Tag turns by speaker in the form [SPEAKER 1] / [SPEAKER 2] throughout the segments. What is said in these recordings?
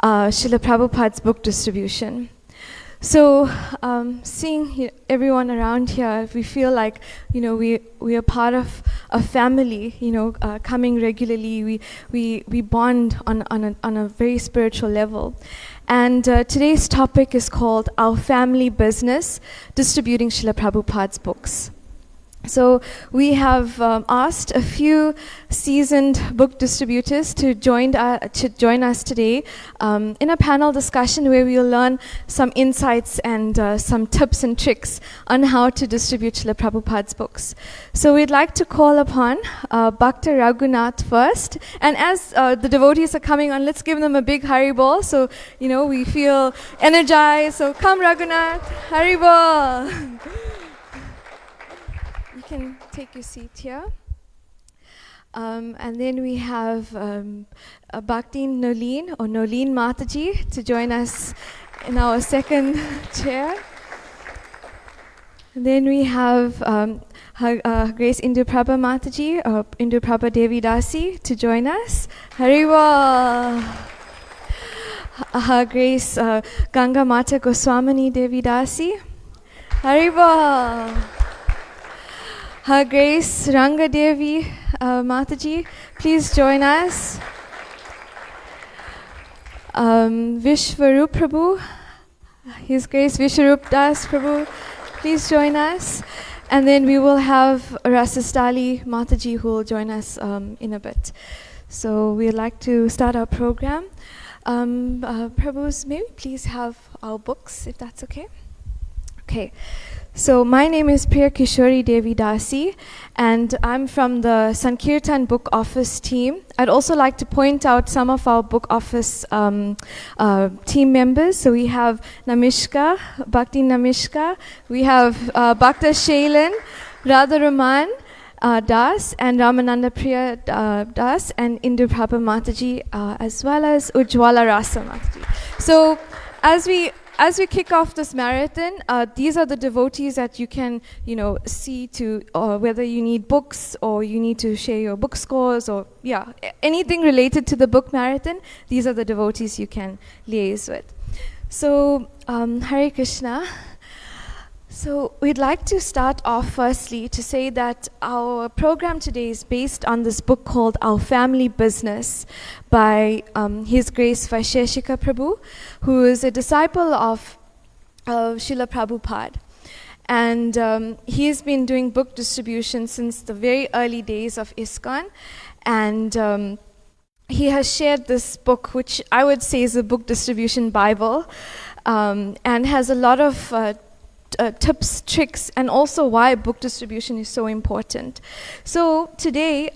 [SPEAKER 1] Srila Prabhupada's book distribution. So, seeing everyone around here, we feel like, we are part of a family, coming regularly, we bond on a very spiritual level. And today's topic is called Our Family Business, Distributing Srila Prabhupada's Books. So we have asked a few seasoned book distributors to join us today in a panel discussion where we'll learn some insights and some tips and tricks on how to distribute Srila Prabhupada's books. So we'd like to call upon Bhakta Raghunath first. And as the devotees are coming on, let's give them a big Haribol so, we feel energized. So come Raghunath, Haribol. You can take your seat here. And then we have Bhakti Nolin or Nolin Mataji to join us in our second chair. And then we have Grace Indu-Prabha Mataji or Indu-Prabha Devi Dasi to join us. Hariwa! Grace Ganga Mata Goswamini Devi Dasi. Hariwa! Her Grace Ranga Devi Mataji, please join us. Vishwarup Prabhu, His Grace Vishwarup Das Prabhu, please join us. And then we will have Rasastali Mataji who will join us in a bit. So we'd like to start our program. Prabhus, may we please have our books, if that's okay? Okay. So my name is Priya Kishori Devi Dasi, and I'm from the Sankirtan Book Office team. I'd also like to point out some of our Book Office team members. So we have Namishka, Bhakti Namishka, we have Bhakta Shailan, Radha Raman Das, and Ramananda Priya Das, and Indu Prabha Mataji, as well as Ujjwala Rasa Mataji. So as we kick off this marathon, these are the devotees that you can, see to whether you need books or you need to share your book scores or, anything related to the book marathon. These are the devotees you can liaise with. So, Hare Krishna. So we'd like to start off firstly to say that our program today is based on this book called Our Family Business by His Grace Vaisheshika Prabhu, who is a disciple of Srila Prabhupada. And he's been doing book distribution since the very early days of ISKCON. And he has shared this book, which I would say is a book distribution Bible, and has a lot of tips, tricks, and also why book distribution is so important. So today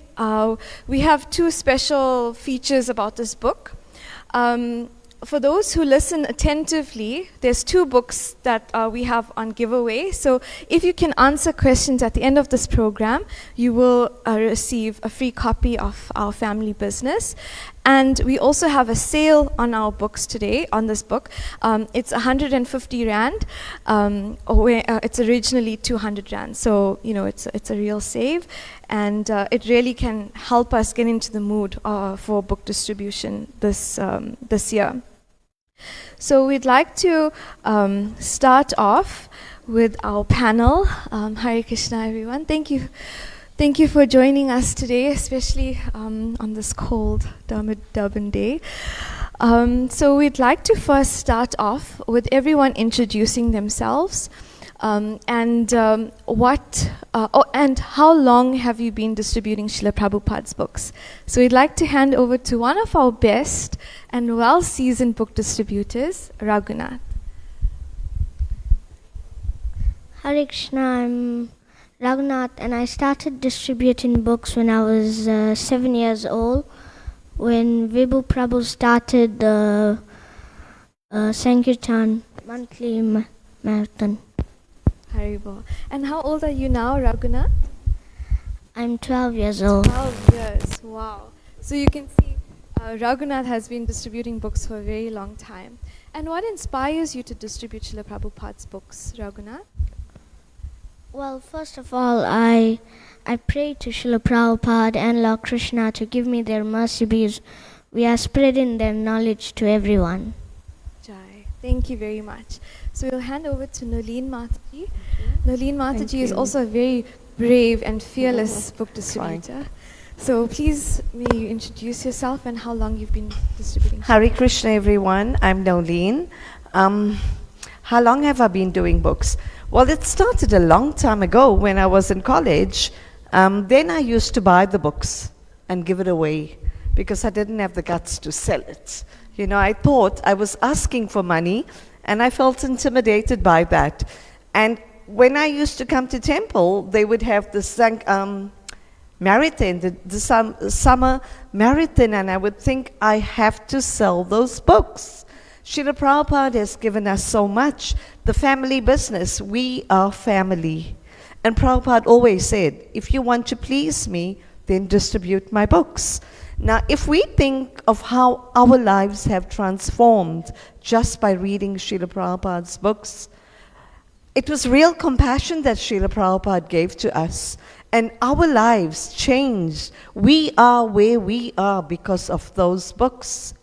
[SPEAKER 1] we have two special features about this book. For those who listen attentively, there's two books that we have on giveaway. So if you can answer questions at the end of this program, you will receive a free copy of Our Family Business. And we also have a sale on our books today, on this book. It's 150 Rand. It's originally 200 Rand. So, it's a real save. And it really can help us get into the mood for book distribution this year. So we'd like to start off with our panel. Hare Krishna, everyone. Thank you for joining us today, especially on this cold Durban day. So we'd like to first start off with everyone introducing themselves, and how long have you been distributing Srila Prabhupada's books? So we'd like to hand over to one of our best and well-seasoned book distributors, Raghunath.
[SPEAKER 2] Hare Krishna, I'm Raghunath, and I started distributing books when I was 7 years old, when Vibhu Prabhu started the Sankirtan monthly marathon.
[SPEAKER 1] Haribo. And how old are you now, Raghunath?
[SPEAKER 2] I'm 12 years old.
[SPEAKER 1] 12 years, wow. So you can see Raghunath has been distributing books for a very long time. And what inspires you to distribute Srila Prabhupada's books, Raghunath?
[SPEAKER 2] Well, first of all, I pray to Srila Prabhupada and Lord Krishna to give me their mercy, because we are spreading their knowledge to everyone.
[SPEAKER 1] Jai. Thank you very much. So we'll hand over to Nolene Mataji. Nolene Mataji is also a very brave and fearless book distributor. So please, may you introduce yourself and how long you've been distributing.
[SPEAKER 3] Hare Krishna, everyone. I'm Nolene. How long have I been doing books? Well, it started a long time ago when I was in college. Then I used to buy the books and give it away because I didn't have the guts to sell it. You know, I thought I was asking for money and I felt intimidated by that. And when I used to come to temple, they would have the marathon, the summer marathon, and I would think I have to sell those books. Srila Prabhupada has given us so much. The family business, we are family. And Prabhupada always said, if you want to please me, then distribute my books. Now, if we think of how our lives have transformed just by reading Srila Prabhupada's books, it was real compassion that Srila Prabhupada gave to us. And our lives changed. We are where we are because of those books.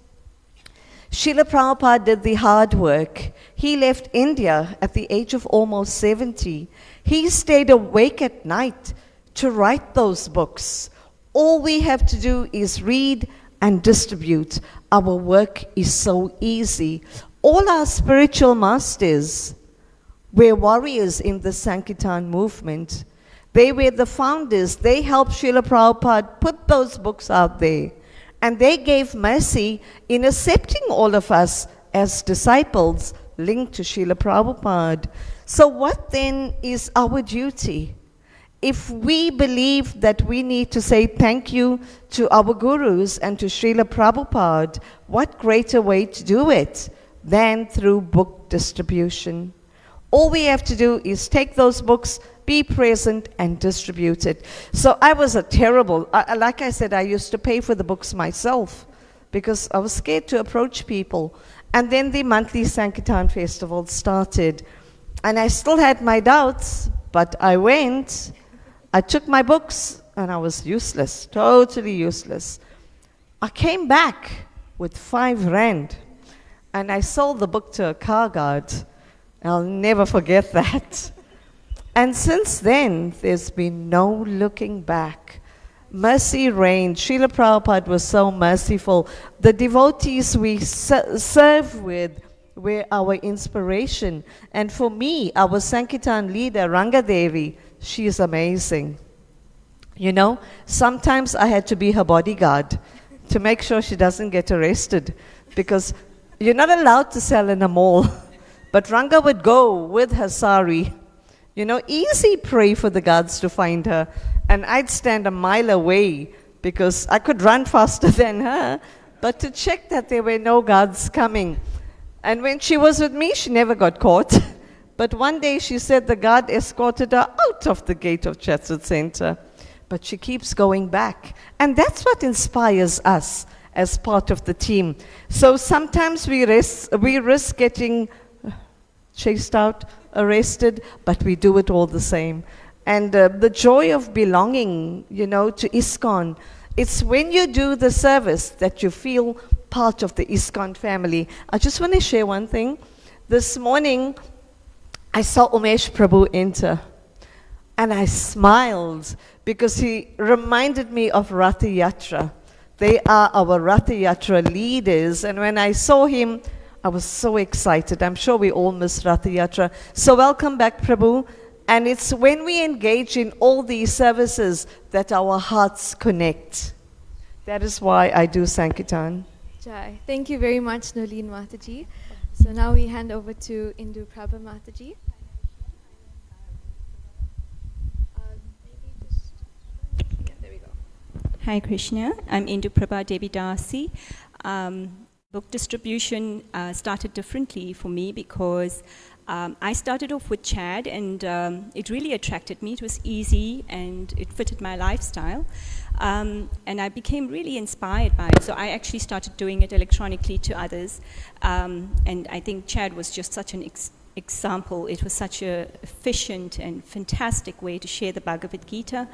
[SPEAKER 3] Srila Prabhupada did the hard work. He left India at the age of almost 70. He stayed awake at night to write those books. All we have to do is read and distribute. Our work is so easy. All our spiritual masters were warriors in the Sankirtan movement. They were the founders. They helped Srila Prabhupada put those books out there. And they gave mercy in accepting all of us as disciples linked to Srila Prabhupada. So what then is our duty? If we believe that we need to say thank you to our gurus and to Srila Prabhupada, what greater way to do it than through book distribution? All we have to do is take those books, be present, and distribute it. So I was a terrible, like I said, I used to pay for the books myself because I was scared to approach people. And then the monthly Sankirtan festival started. And I still had my doubts, but I went, I took my books, and I was useless, totally useless. I came back with 5 rand, and I sold the book to a car guard. I'll never forget that. And since then, there's been no looking back. Mercy reigned. Srila Prabhupada was so merciful. The devotees we serve with were our inspiration. And for me, our Sankirtan leader, Rangadevi, she is amazing. You know, sometimes I had to be her bodyguard to make sure she doesn't get arrested because you're not allowed to sell in a mall. But Ranga would go with her sari. You know, easy prey for the guards to find her. And I'd stand a mile away because I could run faster than her, but to check that there were no guards coming. And when she was with me, she never got caught. But one day she said the guard escorted her out of the gate of Chatsut Center. But she keeps going back. And that's what inspires us as part of the team. So sometimes we risk getting chased out, arrested, but we do it all the same. And the joy of belonging, you know, to ISKCON, it's when you do the service that you feel part of the ISKCON family. I just want to share one thing. This morning, I saw Umesh Prabhu enter, and I smiled because he reminded me of Ratha Yatra. They are our Ratha Yatra leaders, and when I saw him, I was so excited. I'm sure we all miss Ratha Yatra. So welcome back, Prabhu. And it's when we engage in all these services that our hearts connect. That is why I do Sankirtan.
[SPEAKER 1] Jai. Thank you very much, Nolene Mataji. So now we hand over to Indu Prabha Mataji. There we go.
[SPEAKER 4] Hi Krishna, I'm Indu Prabha Devi Dasi. Book distribution started differently for me because I started off with Chad and it really attracted me. It was easy and it fitted my lifestyle. And I became really inspired by it. So I actually started doing it electronically to others. And I think Chad was just such an example. It was such an efficient and fantastic way to share the Bhagavad Gita.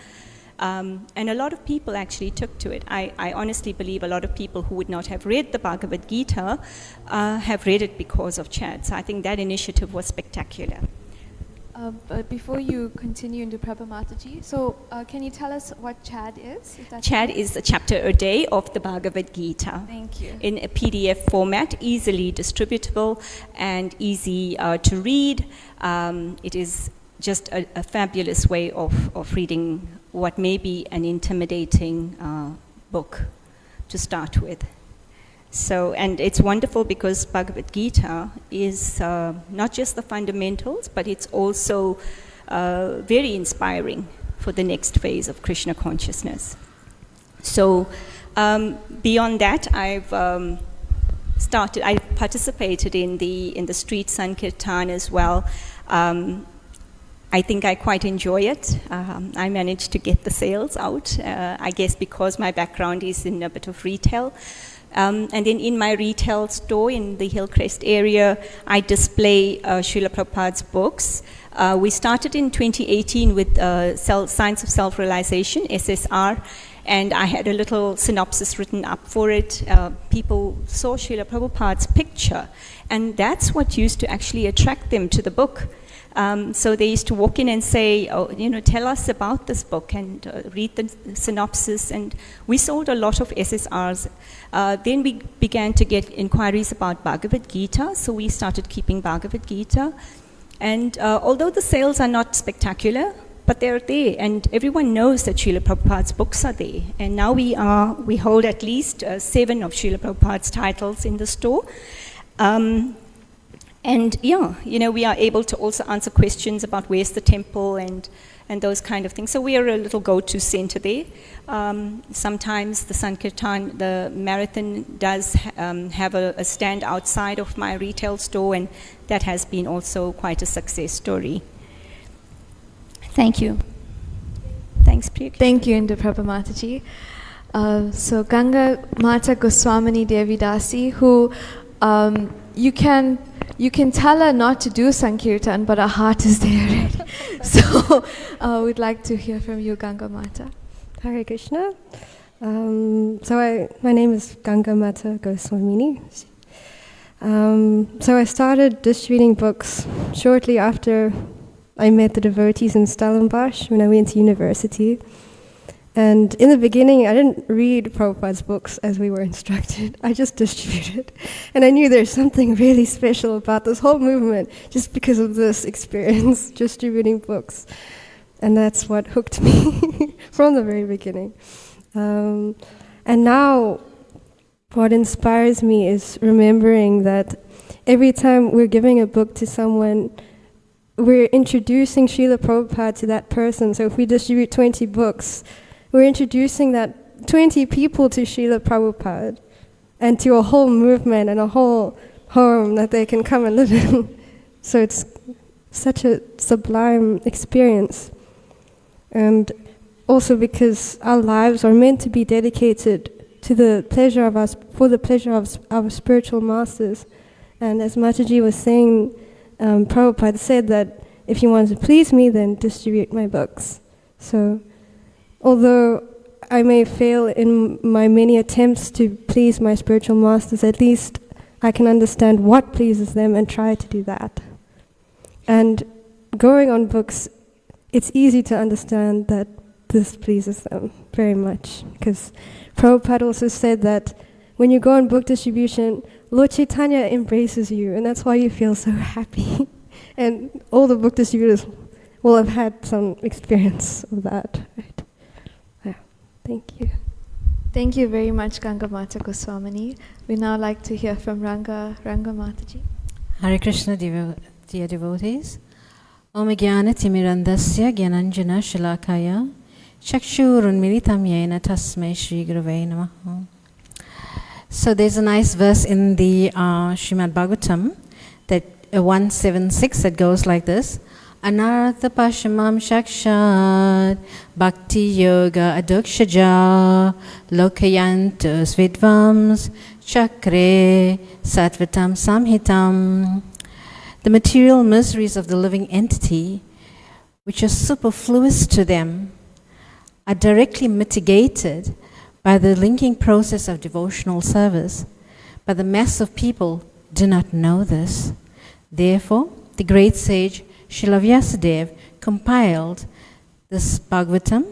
[SPEAKER 4] And a lot of people actually took to it. I honestly believe a lot of people who would not have read the Bhagavad Gita have read it because of Chad. So I think that initiative was spectacular.
[SPEAKER 1] But before you continue into Prabhupada, so can you tell us what Chad is?
[SPEAKER 4] Chad is a chapter a day of the Bhagavad Gita.
[SPEAKER 1] Thank you.
[SPEAKER 4] In a PDF format, easily distributable and easy to read. It is just a fabulous way of reading what may be an intimidating book to start with. So, and it's wonderful because Bhagavad Gita is not just the fundamentals, but it's also very inspiring for the next phase of Krishna consciousness. So, beyond that, I participated in the street Sankirtan as well. I think I quite enjoy it. I managed to get the sales out, I guess because my background is in a bit of retail. And then in my retail store in the Hillcrest area, I display Srila Prabhupada's books. We started in 2018 with Science of Self-Realization, SSR, and I had a little synopsis written up for it. People saw Srila Prabhupada's picture, and that's what used to actually attract them to the book. So they used to walk in and say, oh, tell us about this book and read the synopsis. And we sold a lot of SSRs. Then we began to get inquiries about Bhagavad Gita. So we started keeping Bhagavad Gita. And although the sales are not spectacular, but they're there. And everyone knows that Srila Prabhupada's books are there. And now we hold at least 7 of Srila Prabhupada's titles in the store. And yeah, we are able to also answer questions about where's the temple and those kind of things. So we are a little go-to center there. Sometimes the Sankirtan, the marathon does have a stand outside of my retail store, and that has been also quite a success story. Thank you. Thanks, Priya.
[SPEAKER 1] Thank you, Indra Prabhamataji. So Ganga Mata Goswamini Devi Dasi, who you can tell her not to do Sankirtan, but her heart is there already. So we'd like to hear from you, Ganga Mata.
[SPEAKER 5] Hare Krishna. My name is Ganga Mata Goswamini. So I started distributing books shortly after I met the devotees in Stellenbosch when I went to university. And in the beginning, I didn't read Prabhupada's books as we were instructed. I just distributed. And I knew there's something really special about this whole movement just because of this experience, distributing books. And that's what hooked me from the very beginning. And now, what inspires me is remembering that every time we're giving a book to someone, we're introducing Srila Prabhupada to that person. So if we distribute 20 books, we're introducing that 20 people to Srila Prabhupada and to a whole movement and a whole home that they can come and live in. So it's such a sublime experience. And also because our lives are meant to be dedicated to the pleasure of us, for the pleasure of our spiritual masters. And as Mataji was saying, Prabhupada said that if you want to please me, then distribute my books. So although I may fail in my many attempts to please my spiritual masters, at least I can understand what pleases them and try to do that. And going on books, it's easy to understand that this pleases them very much. Because Prabhupada also said that when you go on book distribution, Lord Chaitanya embraces you, and that's why you feel so happy. And all the book distributors will have had some experience of that, right? Thank you.
[SPEAKER 1] Thank you very much, Ganga Mata Goswamini. We now like to hear from Ranga Mataji.
[SPEAKER 6] Hare Krishna, dear devotees. Om Jnana Timirandasya Gyananjana Shalakaya Chakshurunmilitam Yena Tasmai Shri Gurave Namaha. So there's a nice verse in the Srimad Bhagavatam, that 176, that goes like this. Anartha Pashamam Shakshat Bhakti Yoga Adukshaja Lokayantus Vidvams Chakre Sattvatam Samhitam. The material miseries of the living entity, which are superfluous to them, are directly mitigated by the linking process of devotional service. But the mass of people do not know this. Therefore, the great sage Srila Vyasadeva compiled this Bhagavatam,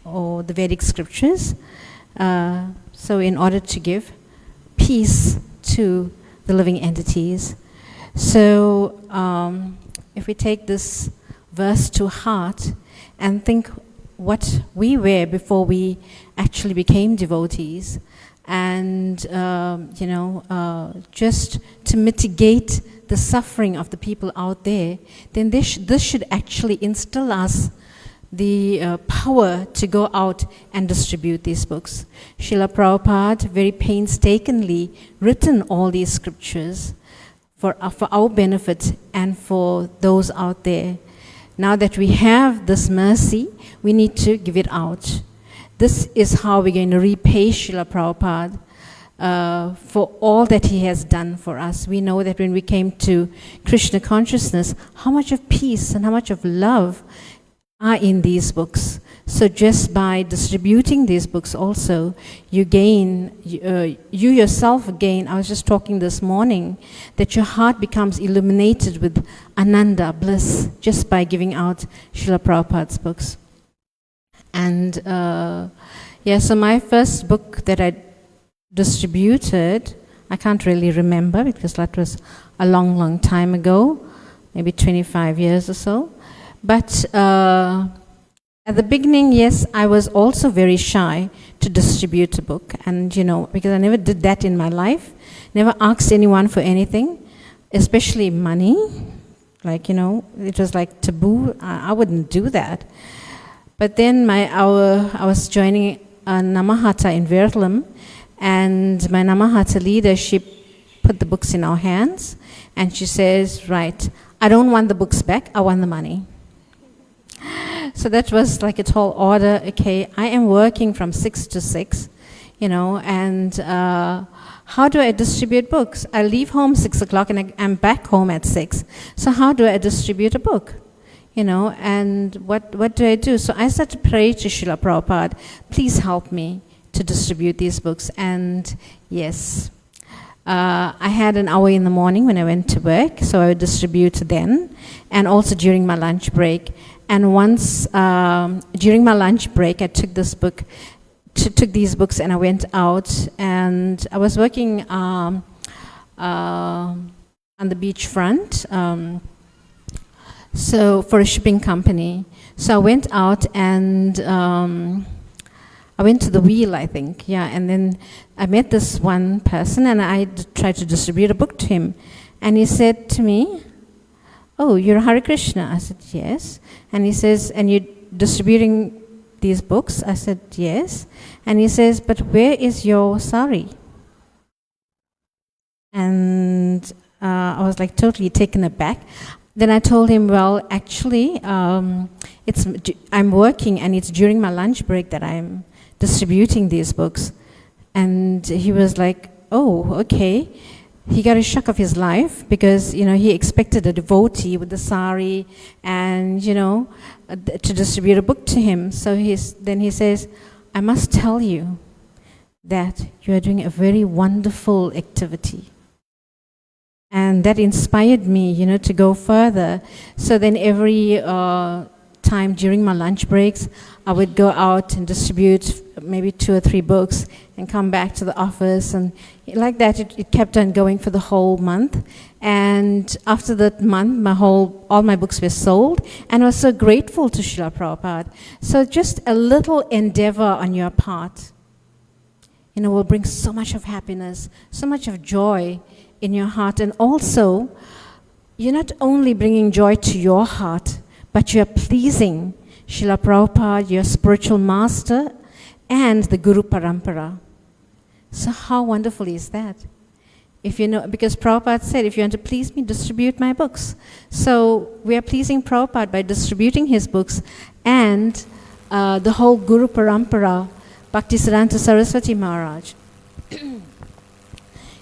[SPEAKER 6] or the Vedic scriptures, so in order to give peace to the living entities. So if we take this verse to heart and think what we were before we actually became devotees, and just to mitigate the suffering of the people out there, then this should actually instill us the power to go out and distribute these books. Srila Prabhupada very painstakingly written all these scriptures for our benefit and for those out there. Now that we have this mercy, we need to give it out. This is how we're going to repay Srila Prabhupada for all that he has done for us. We know that when we came to Krishna consciousness, how much of peace and how much of love are in these books. So just by distributing these books also, you gain, you yourself gain. I was just talking this morning that your heart becomes illuminated with ananda, bliss, just by giving out Srila Prabhupada's books. And so my first book that I distributed, I can't really remember because that was a long, long time ago, maybe 25 years or so. But at the beginning, yes, I was also very shy to distribute a book. And, because I never did that in my life, never asked anyone for anything, especially money. Like, it was like taboo. I wouldn't do that. But then I was joining a Namahata in Vietnam, and my Namahata leader, she put the books in our hands, and she says, right, I don't want the books back, I want the money. So that was like a tall order. Okay, I am working from 6 to 6, and how do I distribute books? I leave home 6 o'clock and I'm back home at 6. So how do I distribute a book? And what do I do? So I started to pray to Srila Prabhupada, please help me to distribute these books. And yes, I had an hour in the morning when I went to work, so I would distribute then, and also during my lunch break. And once during my lunch break, I took these books and I went out, and I was working on the beachfront, so for a shipping company. So I went out and I went to the wheel, I think, and then I met this one person and I tried to distribute a book to him. And he said to me, oh, you're Hare Krishna? I said, yes. And he says, and you're distributing these books? I said, yes. And he says, but where is your sari? And I was like totally taken aback. Then I told him, well, actually, I'm working and it's during my lunch break that I'm distributing these books. And he was like, oh, okay. He got a shock of his life because, he expected a devotee with the sari and, to distribute a book to him. So then he says, I must tell you that you are doing a very wonderful activity. And that inspired me, to go further. So then every time during my lunch breaks, I would go out and distribute maybe 2 or 3 books and come back to the office. And like that, it kept on going for the whole month. And after that month, all my books were sold. And I was so grateful to Srila Prabhupada. So just a little endeavor on your part, will bring so much of happiness, so much of joy in your heart. And also, you're not only bringing joy to your heart, but you're pleasing Srila Prabhupada, your spiritual master, and the Guru Parampara. So how wonderful is that? Because Prabhupada said, if you want to please me, distribute my books. So we are pleasing Prabhupada by distributing his books, and the whole Guru Parampara, Bhaktisiddhanta Saraswati Maharaj.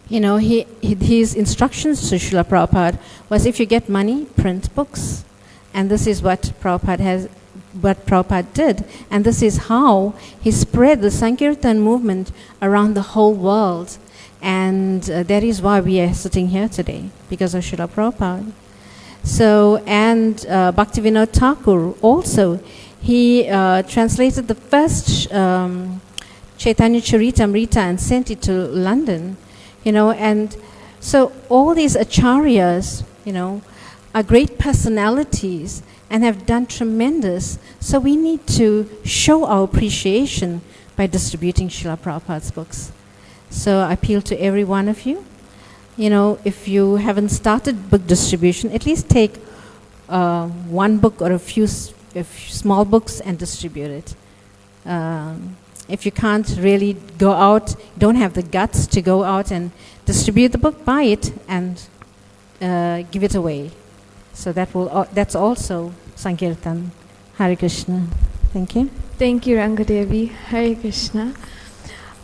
[SPEAKER 6] His instructions to Srila Prabhupada was, if you get money, print books. And this is what Prabhupada has what Prabhupada did. And this is how he spread the Sankirtan movement around the whole world. And that is why we are sitting here today, because of Srila Prabhupada. So, and Bhaktivinoda Thakur also, he translated the first Chaitanya Charitamrita and sent it to London, and so all these acharyas, are great personalities and have done tremendous. So we need to show our appreciation by distributing Srila Prabhupada's books. So I appeal to every one of you. If you haven't started book distribution, at least take one book or a few small books and distribute it. If you can't really go out, don't have the guts to go out and distribute the book, buy it and give it away. So that's also Sankirtan. Hare Krishna. Thank you.
[SPEAKER 1] Thank you, Rangadevi. Hare Krishna.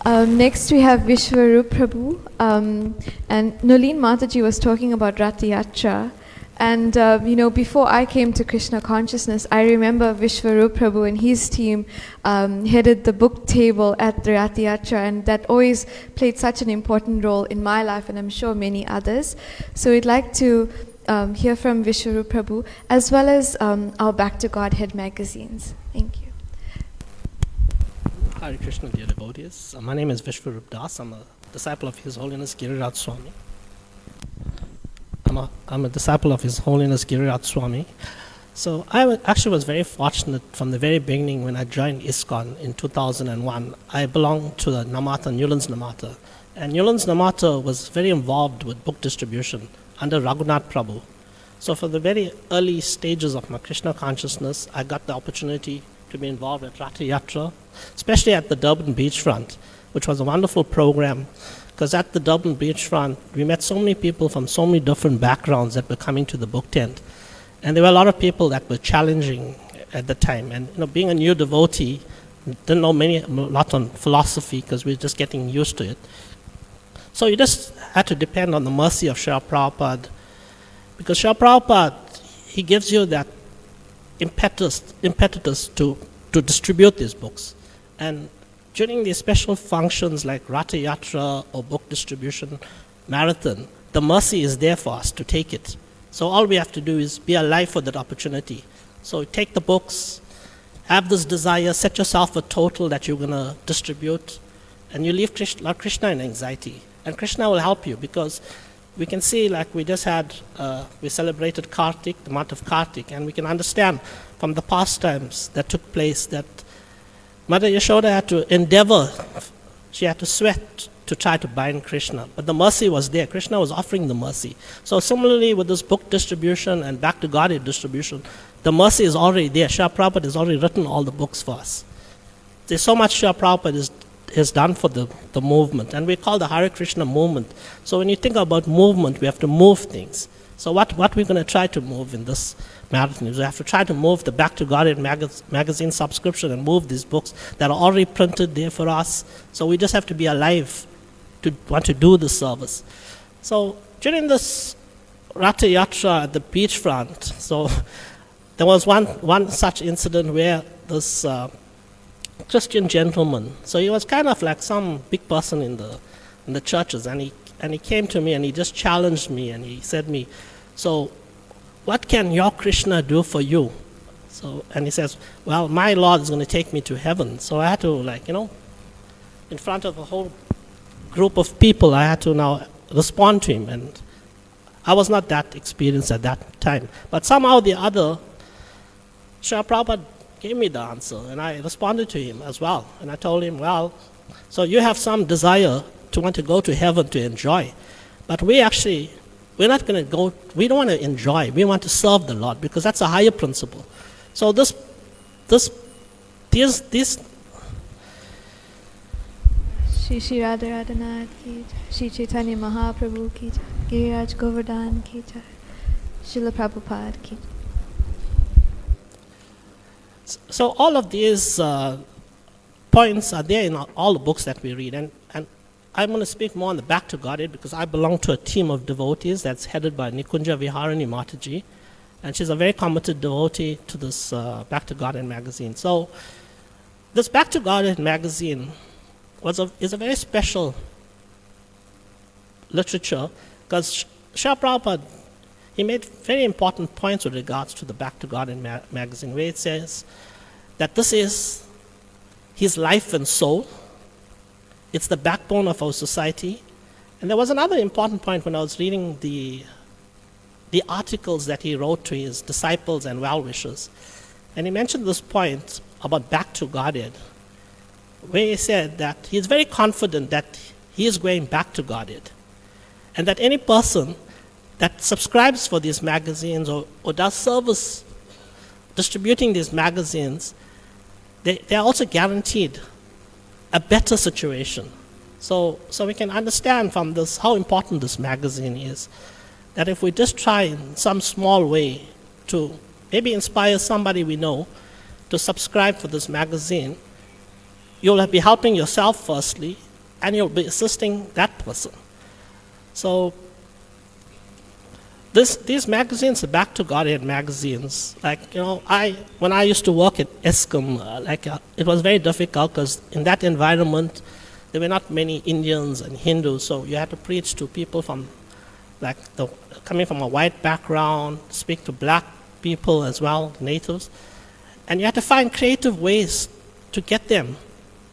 [SPEAKER 1] Next we have Vishwarup Prabhu, and Nolin Mataji was talking about Ratha Yatra, and before I came to Krishna consciousness, I remember Vishwarup Prabhu and his team headed the book table at the Ratha Yatra, and that always played such an important role in my life, and I'm sure many others. So we'd like to hear from Vishwarup Prabhu, as well as our Back to Godhead magazines. Thank you.
[SPEAKER 7] Hare Krishna, dear devotees. My name is Vishwarup Das. I'm a disciple of His Holiness Giriraj Swami. I'm a disciple of His Holiness Giriraj Swami. So I actually was very fortunate from the very beginning when I joined ISKCON in 2001. I belonged to the Namata, Newlands Namata. And Newlands Namata was very involved with book distribution under Raghunath Prabhu. So for the very early stages of my Krishna consciousness, I got the opportunity to be involved at Ratha Yatra, especially at the Durban beachfront, which was a wonderful program, because at the Durban beachfront, we met so many people from so many different backgrounds that were coming to the book tent. And there were a lot of people that were challenging at the time. And being a new devotee, didn't know a lot on philosophy, because we were just getting used to it. So you just had to depend on the mercy of Srila Prabhupada, because Srila Prabhupada, he gives you that impetus to distribute these books. And during these special functions like Ratha Yatra or book distribution marathon, the mercy is there for us to take it. So all we have to do is be alive for that opportunity. So take the books, have this desire, set yourself a total that you're going to distribute, and you leave Lord Krishna in anxiety. And Krishna will help you, because we can see, like we just had, we celebrated Kartik, the month of Kartik, and we can understand from the pastimes that took place that Mother Yashoda had to endeavor, she had to sweat to try to bind Krishna. But the mercy was there. Krishna was offering the mercy. So similarly with this book distribution and Back to Godhead distribution, the mercy is already there. Srila Prabhupada has already written all the books for us. There's so much Srila Prabhupada has done for the movement, and we call the Hare Krishna movement. So when you think about movement, we have to move things. So what we're going to try to move in this marathon is we have to try to move the Back to Godhead magazine subscription and move these books that are already printed there for us. So we just have to be alive to want to do the service. So during this Ratha Yatra at the beachfront, so there was one such incident where this Christian gentleman, so he was kind of like some big person in the churches, and he came to me and he just challenged me, and he said me, so what can your Krishna do for you? So, and he says, well, my Lord is going to take me to heaven. So I had to, in front of a whole group of people, I had to now respond to him, and I was not that experienced at that time. But somehow the other, Srila Prabhupada gave me the answer, and I responded to him as well. And I told him, well, so you have some desire to want to go to heaven to enjoy, but we're not going to go, we don't want to enjoy, we want to serve the Lord, because that's a higher principle. So these
[SPEAKER 1] Shri Shri Radha Radhanath ki jai, Shri Chaitanya Mahaprabhu ki jai, Giriraj Govardhan ki jai, Srila Prabhupada ki jai.
[SPEAKER 7] So all of these points are there in all the books that we read, and I'm going to speak more on the Back to Godhead, because I belong to a team of devotees that's headed by Nikunja Viharani Mataji, and she's a very committed devotee to this Back to Godhead magazine. So this Back to Godhead magazine is a very special literature, because Srila Prabhupada, he made very important points with regards to the Back to Godhead magazine, where it says that this is his life and soul. It's the backbone of our society. And there was another important point when I was reading the articles that he wrote to his disciples and well-wishers. And he mentioned this point about Back to Godhead, where he said that he is very confident that he is going back to Godhead, and that any person that subscribes for these magazines or does service distributing these magazines, they are also guaranteed a better situation. So we can understand from this how important this magazine is, that if we just try in some small way to maybe inspire somebody we know to subscribe for this magazine, you'll be helping yourself firstly, and you'll be assisting that person. So these magazines, the Back to Godhead magazines, when I used to work at ESCOM, it was very difficult, because in that environment there were not many Indians and Hindus, so you had to preach to people from coming from a white background, speak to black people as well, natives, and you had to find creative ways to get them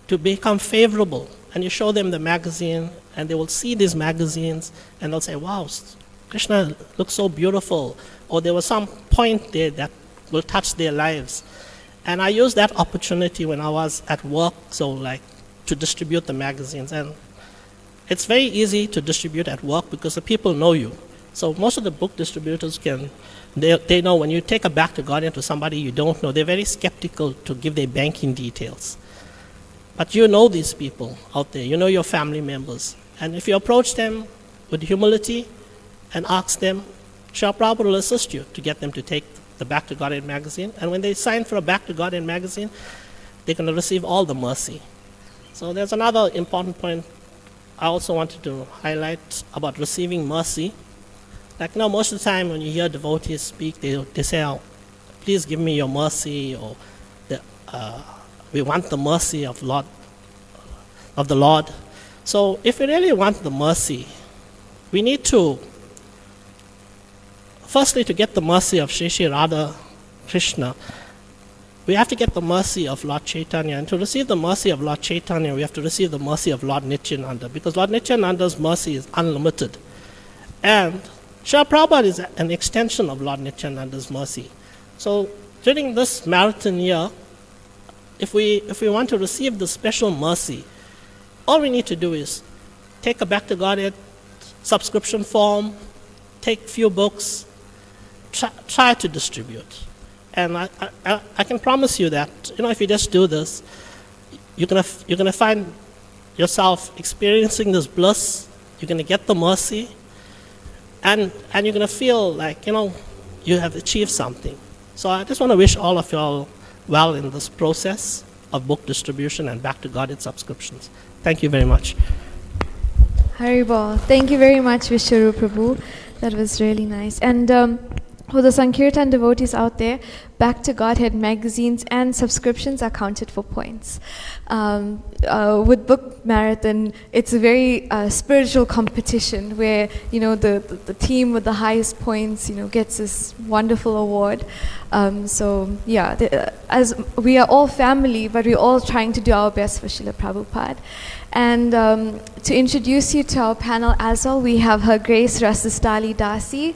[SPEAKER 7] to become favorable. And you show them the magazine, and they will see these magazines, and they'll say, wow, Krishna looks so beautiful, or there was some point there that will touch their lives. And I used that opportunity when I was at work, to distribute the magazines. And it's very easy to distribute at work because the people know you. So most of the book distributors they know when you take a Back to Godhead to somebody you don't know, they're very skeptical to give their banking details. But you know these people out there, you know your family members. And if you approach them with humility and ask them, Srila Prabhupada will assist you to get them to take the Back to Godhead magazine. And when they sign for a Back to Godhead magazine, they're going to receive all the mercy. So there's another important point I also wanted to highlight about receiving mercy. Most of the time when you hear devotees speak, they say, oh, please give me your mercy, or we want the mercy of the Lord. So if we really want the mercy, we need to, firstly, to get the mercy of Shri Radha Krishna, we have to get the mercy of Lord Chaitanya. And to receive the mercy of Lord Chaitanya, we have to receive the mercy of Lord Nityananda, because Lord Nityananda's mercy is unlimited. And Srila Prabhupada is an extension of Lord Nityananda's mercy. So during this marathon year, if we want to receive the special mercy, all we need to do is take a Back to Godhead subscription form, take few books, try to distribute. And I can promise you that, if you just do this, you're gonna find yourself experiencing this bliss. You're gonna get the mercy, and you're gonna feel like you have achieved something. So I just want to wish all of you all well in this process of book distribution and Back to Godhead subscriptions. Thank you very much.
[SPEAKER 1] Haribol. Thank you very much, Vishwarup Prabhu. That was really nice. And for the Sankirtan devotees out there, Back to Godhead magazines and subscriptions are counted for points. With Book Marathon, it's a very spiritual competition where the team with the highest points gets this wonderful award. As we are all family, but we're all trying to do our best for Srila Prabhupada. And to introduce you to our panel as well, we have Her Grace Rasistali Dasi.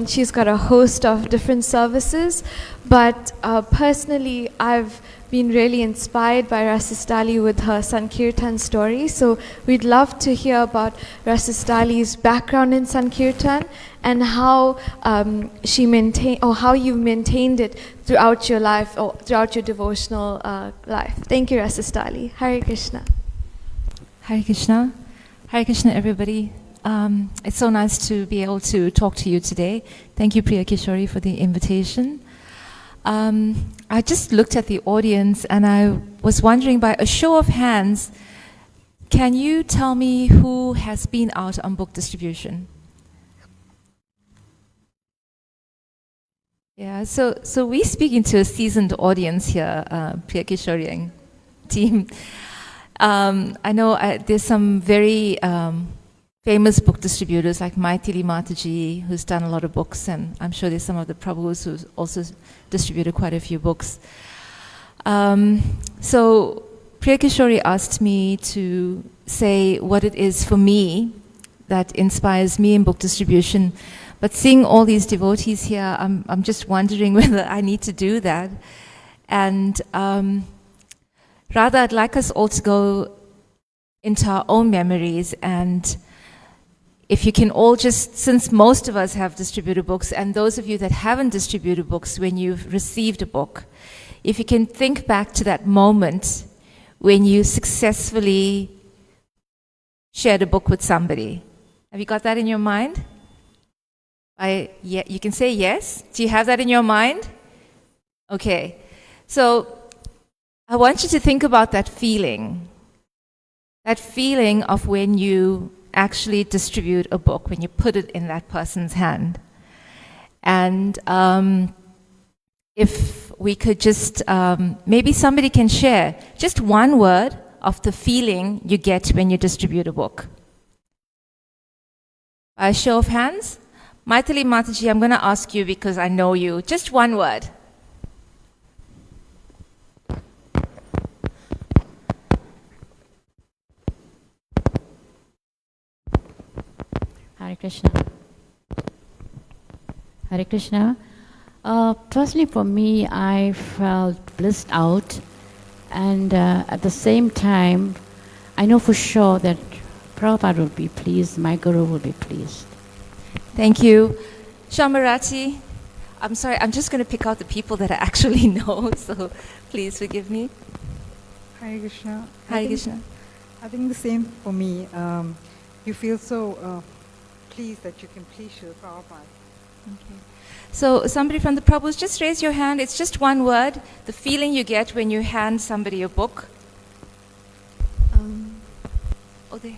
[SPEAKER 1] She's got a host of different services, but personally I've been really inspired by Rasistali with her Sankirtan story. So we'd love to hear about Rasistali's background in Sankirtan and how how you've maintained it throughout your life or throughout your devotional life. Thank you, Rasistali. Hare Krishna.
[SPEAKER 8] Hare Krishna. Hare Krishna, everybody. It's so nice to be able to talk to you today. Thank you, Priya Kishori, for the invitation. I just looked at the audience and I was wondering, by a show of hands, can you tell me who has been out on book distribution? Yeah, so we speaking to a seasoned audience here, Priya Kishori team. I know there's some very famous book distributors like Maithili Mataji, who's done a lot of books, and I'm sure there's some of the Prabhus who's also distributed quite a few books. So Priya Kishori asked me to say what it is for me that inspires me in book distribution. But seeing all these devotees here, I'm just wondering whether I need to do that. And rather, I'd like us all to go into our own memories, and if you can all just, since most of us have distributed books, and those of you that haven't distributed books, when you've received a book, if you can think back to that moment when you successfully shared a book with somebody. Have you got that in your mind? Yeah, you can say yes. Do you have that in your mind? Okay. So I want you to think about that feeling of when you actually distribute a book, when you put it in that person's hand. And if we could just, maybe somebody can share just one word of the feeling you get when you distribute a book. By a show of hands. Maithili Mataji, I'm going to ask you because I know you. Just one word.
[SPEAKER 9] Hare Krishna. Hare Krishna. Firstly, for me, I felt blissed out, and at the same time, I know for sure that Prabhupada will be pleased, my Guru will be pleased.
[SPEAKER 8] Thank you. Shamarati, I'm sorry, I'm just going to pick out the people that I actually know, so please forgive me.
[SPEAKER 10] Hare Krishna.
[SPEAKER 8] Hare Krishna.
[SPEAKER 10] I think the same for me. You feel so pleased that you can please your Prabhupada.
[SPEAKER 8] Okay. So somebody from the Prabhus, just raise your hand. It's just one word. The feeling you get when you hand somebody a book. There.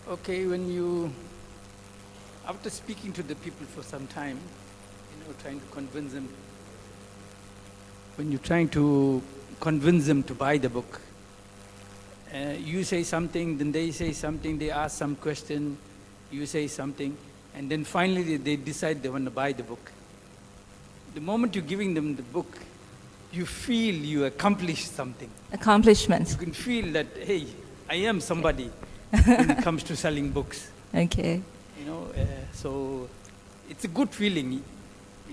[SPEAKER 11] Okay, when you, after speaking to the people for some time, trying to convince them, when you're trying to convince them to buy the book, you say something, then they say something, they ask some question, you say something, and then finally they decide they want to buy the book. The moment you're giving them the book, you feel you accomplished something.
[SPEAKER 8] Accomplishment.
[SPEAKER 11] You can feel that, hey, I am somebody when it comes to selling books.
[SPEAKER 8] Okay.
[SPEAKER 11] So it's a good feeling.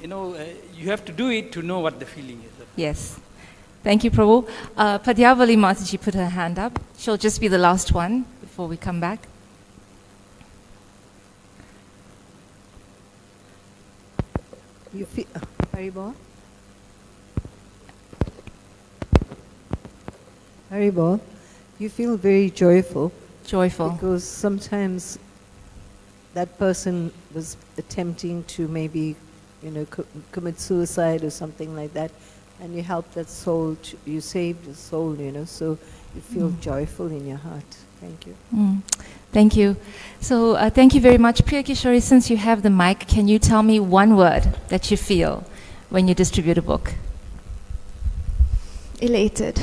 [SPEAKER 11] You have to do it to know what the feeling is.
[SPEAKER 8] Yes. Thank you, Prabhu. Padyavali Mataji put her hand up. She'll just be the last one before we come back.
[SPEAKER 12] You feel, Haribol? Haribol, you feel very joyful.
[SPEAKER 8] Joyful.
[SPEAKER 12] Because sometimes that person was attempting to maybe, commit suicide or something like that, and you helped that soul, you saved the soul, so you feel joyful in your heart. Thank you.
[SPEAKER 8] Thank you. So thank you very much. Priya Kishori, since you have the mic, can you tell me one word that you feel when you distribute a book?
[SPEAKER 1] Elated.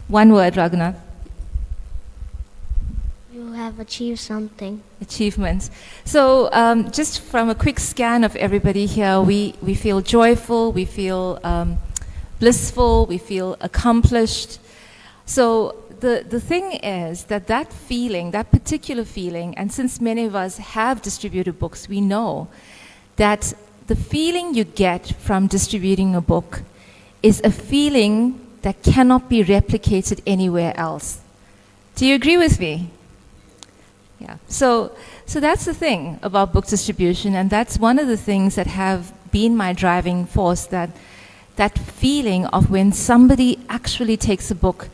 [SPEAKER 8] One word, Raghunath.
[SPEAKER 2] You have achieved something.
[SPEAKER 8] Achievements. So just from a quick scan of everybody here, we feel joyful, we feel blissful, we feel accomplished. So the thing is that feeling, that particular feeling, and since many of us have distributed books, we know that the feeling you get from distributing a book is a feeling that cannot be replicated anywhere else. Do you agree with me? Yeah. So that's the thing about book distribution, and that's one of the things that have been my driving force, that feeling of when somebody actually takes a book.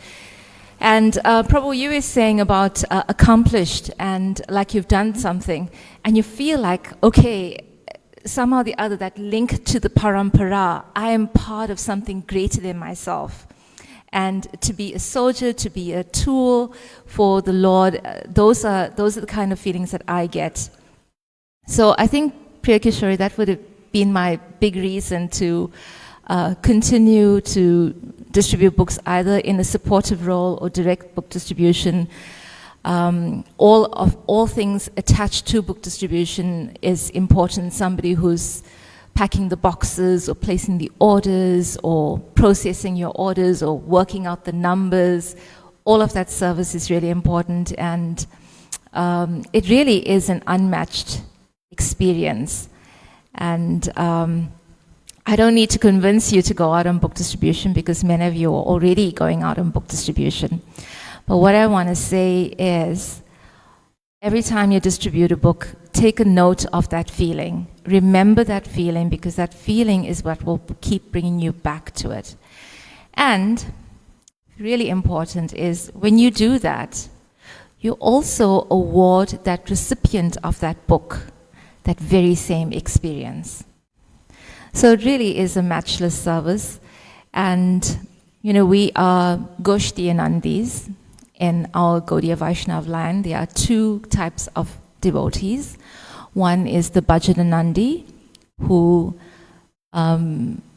[SPEAKER 8] And Prabhu, you were saying about accomplished and like you've done something, and you feel like, okay, somehow or the other, that link to the parampara, I am part of something greater than myself. And to be a soldier, to be a tool for the Lord, those are the kind of feelings that I get. So I think, Priya Kishori, that would have been my big reason to continue to distribute books either in a supportive role or direct book distribution. All things attached to book distribution is important. Somebody who's packing the boxes or placing the orders or processing your orders or working out the numbers, all of that service is really important, and it really is an unmatched experience. And I don't need to convince you to go out on book distribution because many of you are already going out on book distribution. But what I want to say is, every time you distribute a book, take a note of that feeling. Remember that feeling, because that feeling is what will keep bringing you back to it. And really important is, when you do that, you also award that recipient of that book that very same experience. So it really is a matchless service. And, we are Goshtiyanandis in our Gaudiya Vaishnav land. There are two types of devotees. One is the Bhajananandi, who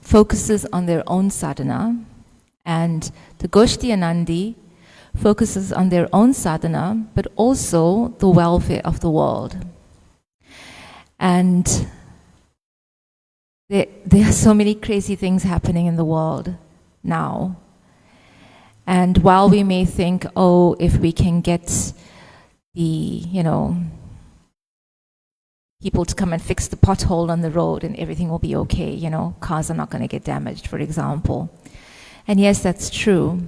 [SPEAKER 8] focuses on their own sadhana, and the Goshtiyanandi focuses on their own sadhana, but also the welfare of the world. And there are so many crazy things happening in the world now. And while we may think, oh, if we can get the, people to come and fix the pothole on the road and everything will be okay, cars are not going to get damaged, for example. And yes, that's true.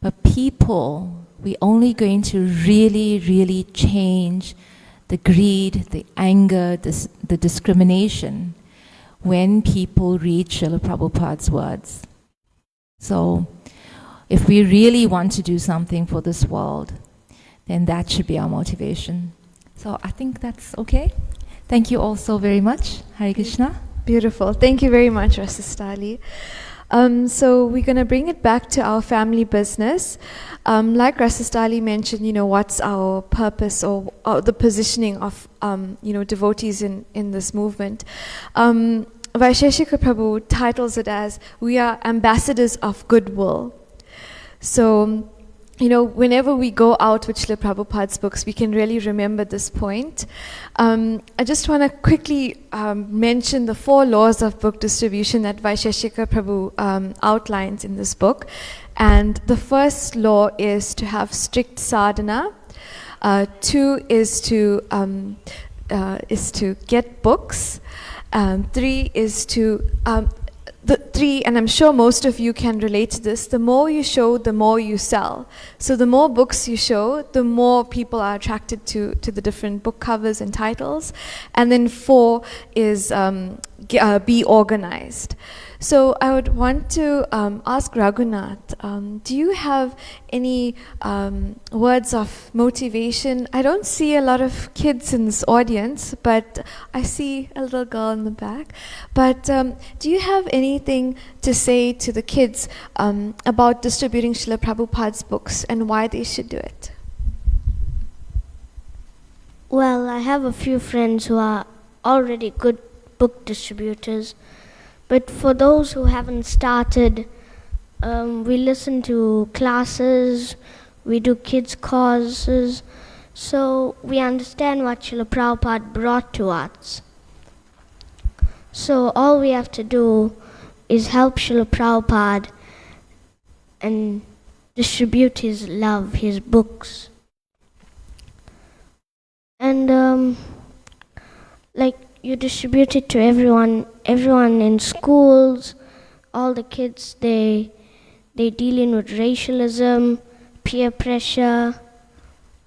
[SPEAKER 8] But people, we're only going to really, really change the greed, the anger, the discrimination when people read Srila Prabhupada's words. So if we really want to do something for this world, then that should be our motivation. So I think that's okay. Thank you all so very much. Hare Krishna.
[SPEAKER 1] Beautiful. Thank you very much, Rasistali. So we're going to bring it back to our family business. Like Rasistali mentioned, what's our purpose or the positioning of, devotees in this movement. Vaisheshika Prabhu titles it as, we are ambassadors of goodwill. So, whenever we go out with Srila Prabhupada's books, we can really remember this point. I just want to quickly mention the 4 laws of book distribution that Vaisheshika Prabhu outlines in this book. And the first law is to have strict sadhana. 2 is to get books. 3 is to... and I'm sure most of you can relate to this, the more you show, the more you sell. So the more books you show, the more people are attracted to the different book covers and titles. And then 4 is be organized. So I would want to ask Raghunath, do you have any words of motivation? I don't see a lot of kids in this audience, but I see a little girl in the back. But do you have anything to say to the kids about distributing Srila Prabhupada's books and why they should do it?
[SPEAKER 2] Well, I have a few friends who are already good book distributors. But for those who haven't started, we listen to classes, we do kids' courses, so we understand what Srila Prabhupada brought to us. So all we have to do is help Srila Prabhupada and distribute his love, his books. And you distribute it to everyone in schools, all the kids, they dealing with racialism, peer pressure.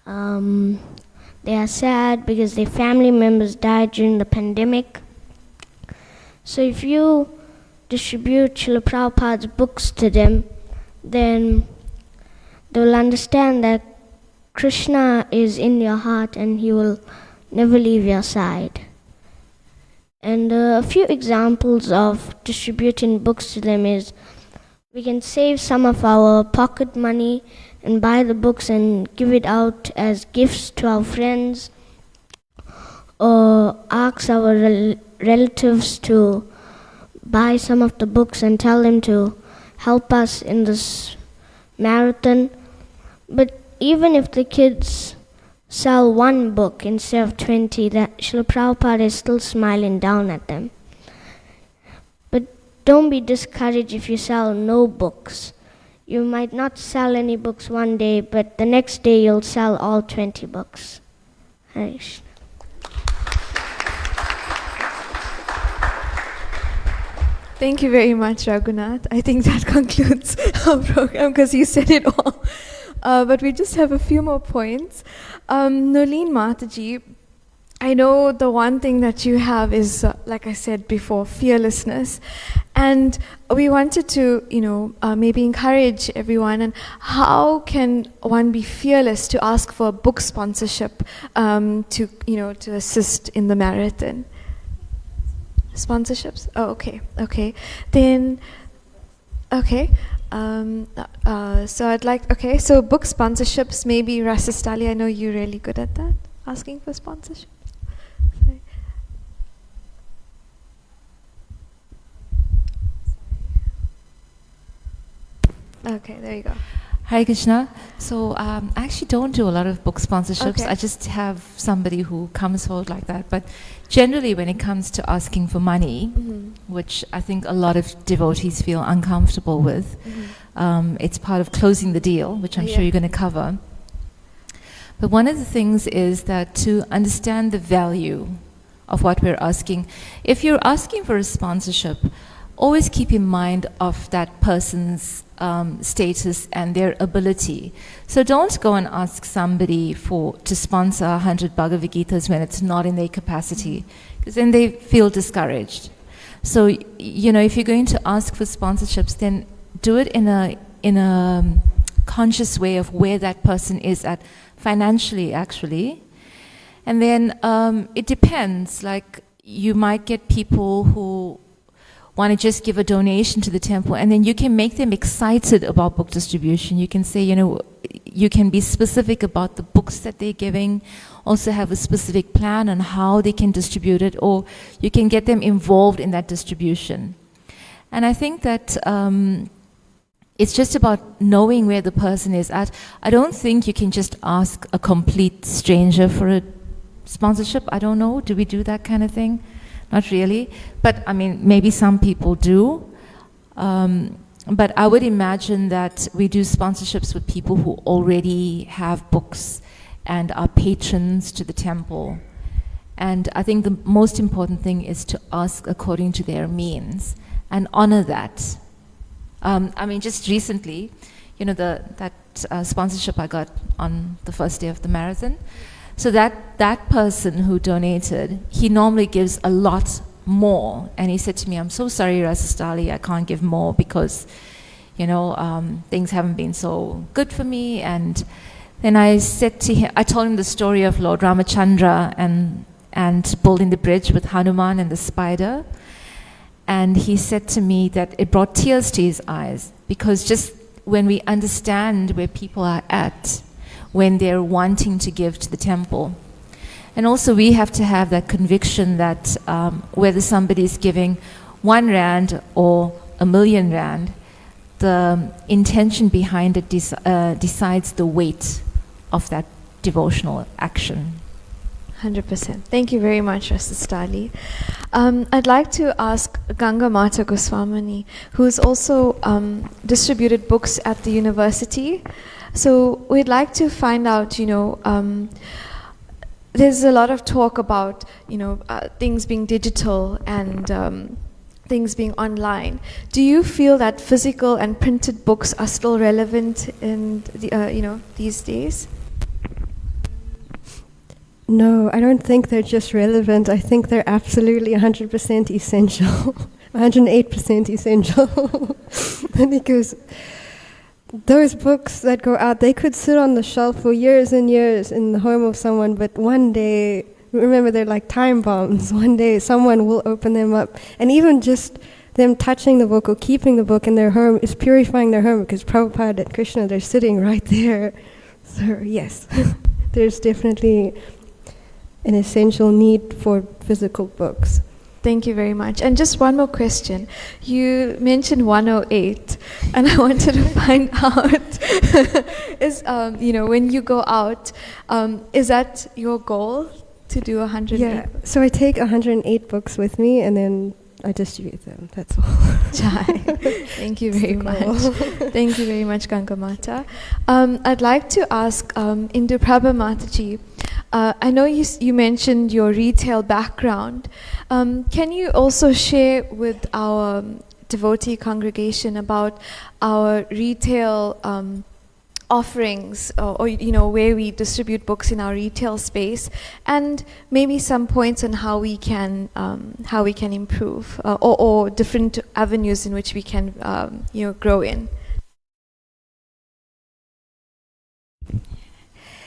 [SPEAKER 2] They are sad because their family members died during the pandemic. So if you distribute Srila Prabhupada's books to them, then they will understand that Krishna is in your heart and he will never leave your side. And a few examples of distributing books to them is we can save some of our pocket money and buy the books and give it out as gifts to our friends, or ask our relatives to buy some of the books and tell them to help us in this marathon. But even if the kids sell one book instead of 20, that Srila Prabhupada is still smiling down at them. But don't be discouraged if you sell no books. You might not sell any books one day, but the next day you'll sell all 20 books. Hare Krishna.
[SPEAKER 1] Thank you very much, Raghunath. I think that concludes our program because you said it all. But we just have a few more points. Nolene Mataji, I know the one thing that you have is, like I said before, fearlessness. And we wanted to, maybe encourage everyone. And how can one be fearless to ask for a book sponsorship to assist in the marathon? Sponsorships? Oh, okay. Then, okay. So book sponsorships, maybe Rasistali, I know you're really good at that, asking for sponsorships. Okay, there you go.
[SPEAKER 8] Hare Krishna. So I actually don't do a lot of book sponsorships.
[SPEAKER 1] Okay.
[SPEAKER 8] I just have somebody who comes forward like that. But generally when it comes to asking for money, which I think a lot of devotees feel uncomfortable with, it's part of closing the deal, which I'm sure you're going to cover. But one of the things is that to understand the value of what we're asking, if you're asking for a sponsorship, always keep in mind of that person's status and their ability. So don't go and ask somebody to sponsor 100 Bhagavad Gitas when it's not in their capacity, because then they feel discouraged. So, if you're going to ask for sponsorships, then do it in a conscious way of where that person is at financially, actually. And then it depends. Like, you might get people who want to just give a donation to the temple, and then you can make them excited about book distribution. You can say, you can be specific about the books that they're giving, also have a specific plan on how they can distribute it, or you can get them involved in that distribution. And I think that it's just about knowing where the person is at. I don't think you can just ask a complete stranger for a sponsorship. I don't know, do we do that kind of thing? Not really, but I mean, maybe some people do. But I would imagine that we do sponsorships with people who already have books and are patrons to the temple. And I think the most important thing is to ask according to their means and honor that. I mean, just recently, that sponsorship I got on the first day of the marathon. So that person who donated, he normally gives a lot more. And he said to me, I'm so sorry, Rasistali, I can't give more because, things haven't been so good for me. And then I said to him, I told him the story of Lord Ramachandra and building the bridge with Hanuman and the spider. And he said to me that it brought tears to his eyes, because just when we understand where people are at, when they're wanting to give to the temple. And also we have to have that conviction that whether somebody is giving 1 rand or 1,000,000 rand, the intention behind it decides the weight of that devotional action.
[SPEAKER 1] 100%. Thank you very much, Rasistali. I'd like to ask Ganga Mata Goswamini, who's also distributed books at the university. So we'd like to find out, there's a lot of talk about, things being digital and things being online. Do you feel that physical and printed books are still relevant in these days?
[SPEAKER 5] No, I don't think they're just relevant. I think they're absolutely 100% essential, 108% essential. Because those books that go out, they could sit on the shelf for years and years in the home of someone, but one day, remember, they're like time bombs. One day someone will open them up. And even just them touching the book or keeping the book in their home is purifying their home, because Prabhupada and Krishna, they're sitting right there. So yes, there's definitely an essential need for physical books.
[SPEAKER 1] Thank you very much. And just one more question. You mentioned 108, and I wanted to find out, is, when you go out, is that your goal, to do 108?
[SPEAKER 5] Yeah, so I take 108 books with me, and then I distribute them, that's all.
[SPEAKER 1] Chai. Thank you very much. Thank you very much, Ganga Mata. I'd like to ask Indu Prabha Mataji, I know you mentioned your retail background. Can you also share with our devotee congregation about our retail offerings, or where we distribute books in our retail space, and maybe some points on how we can improve, or different avenues in which we can grow in?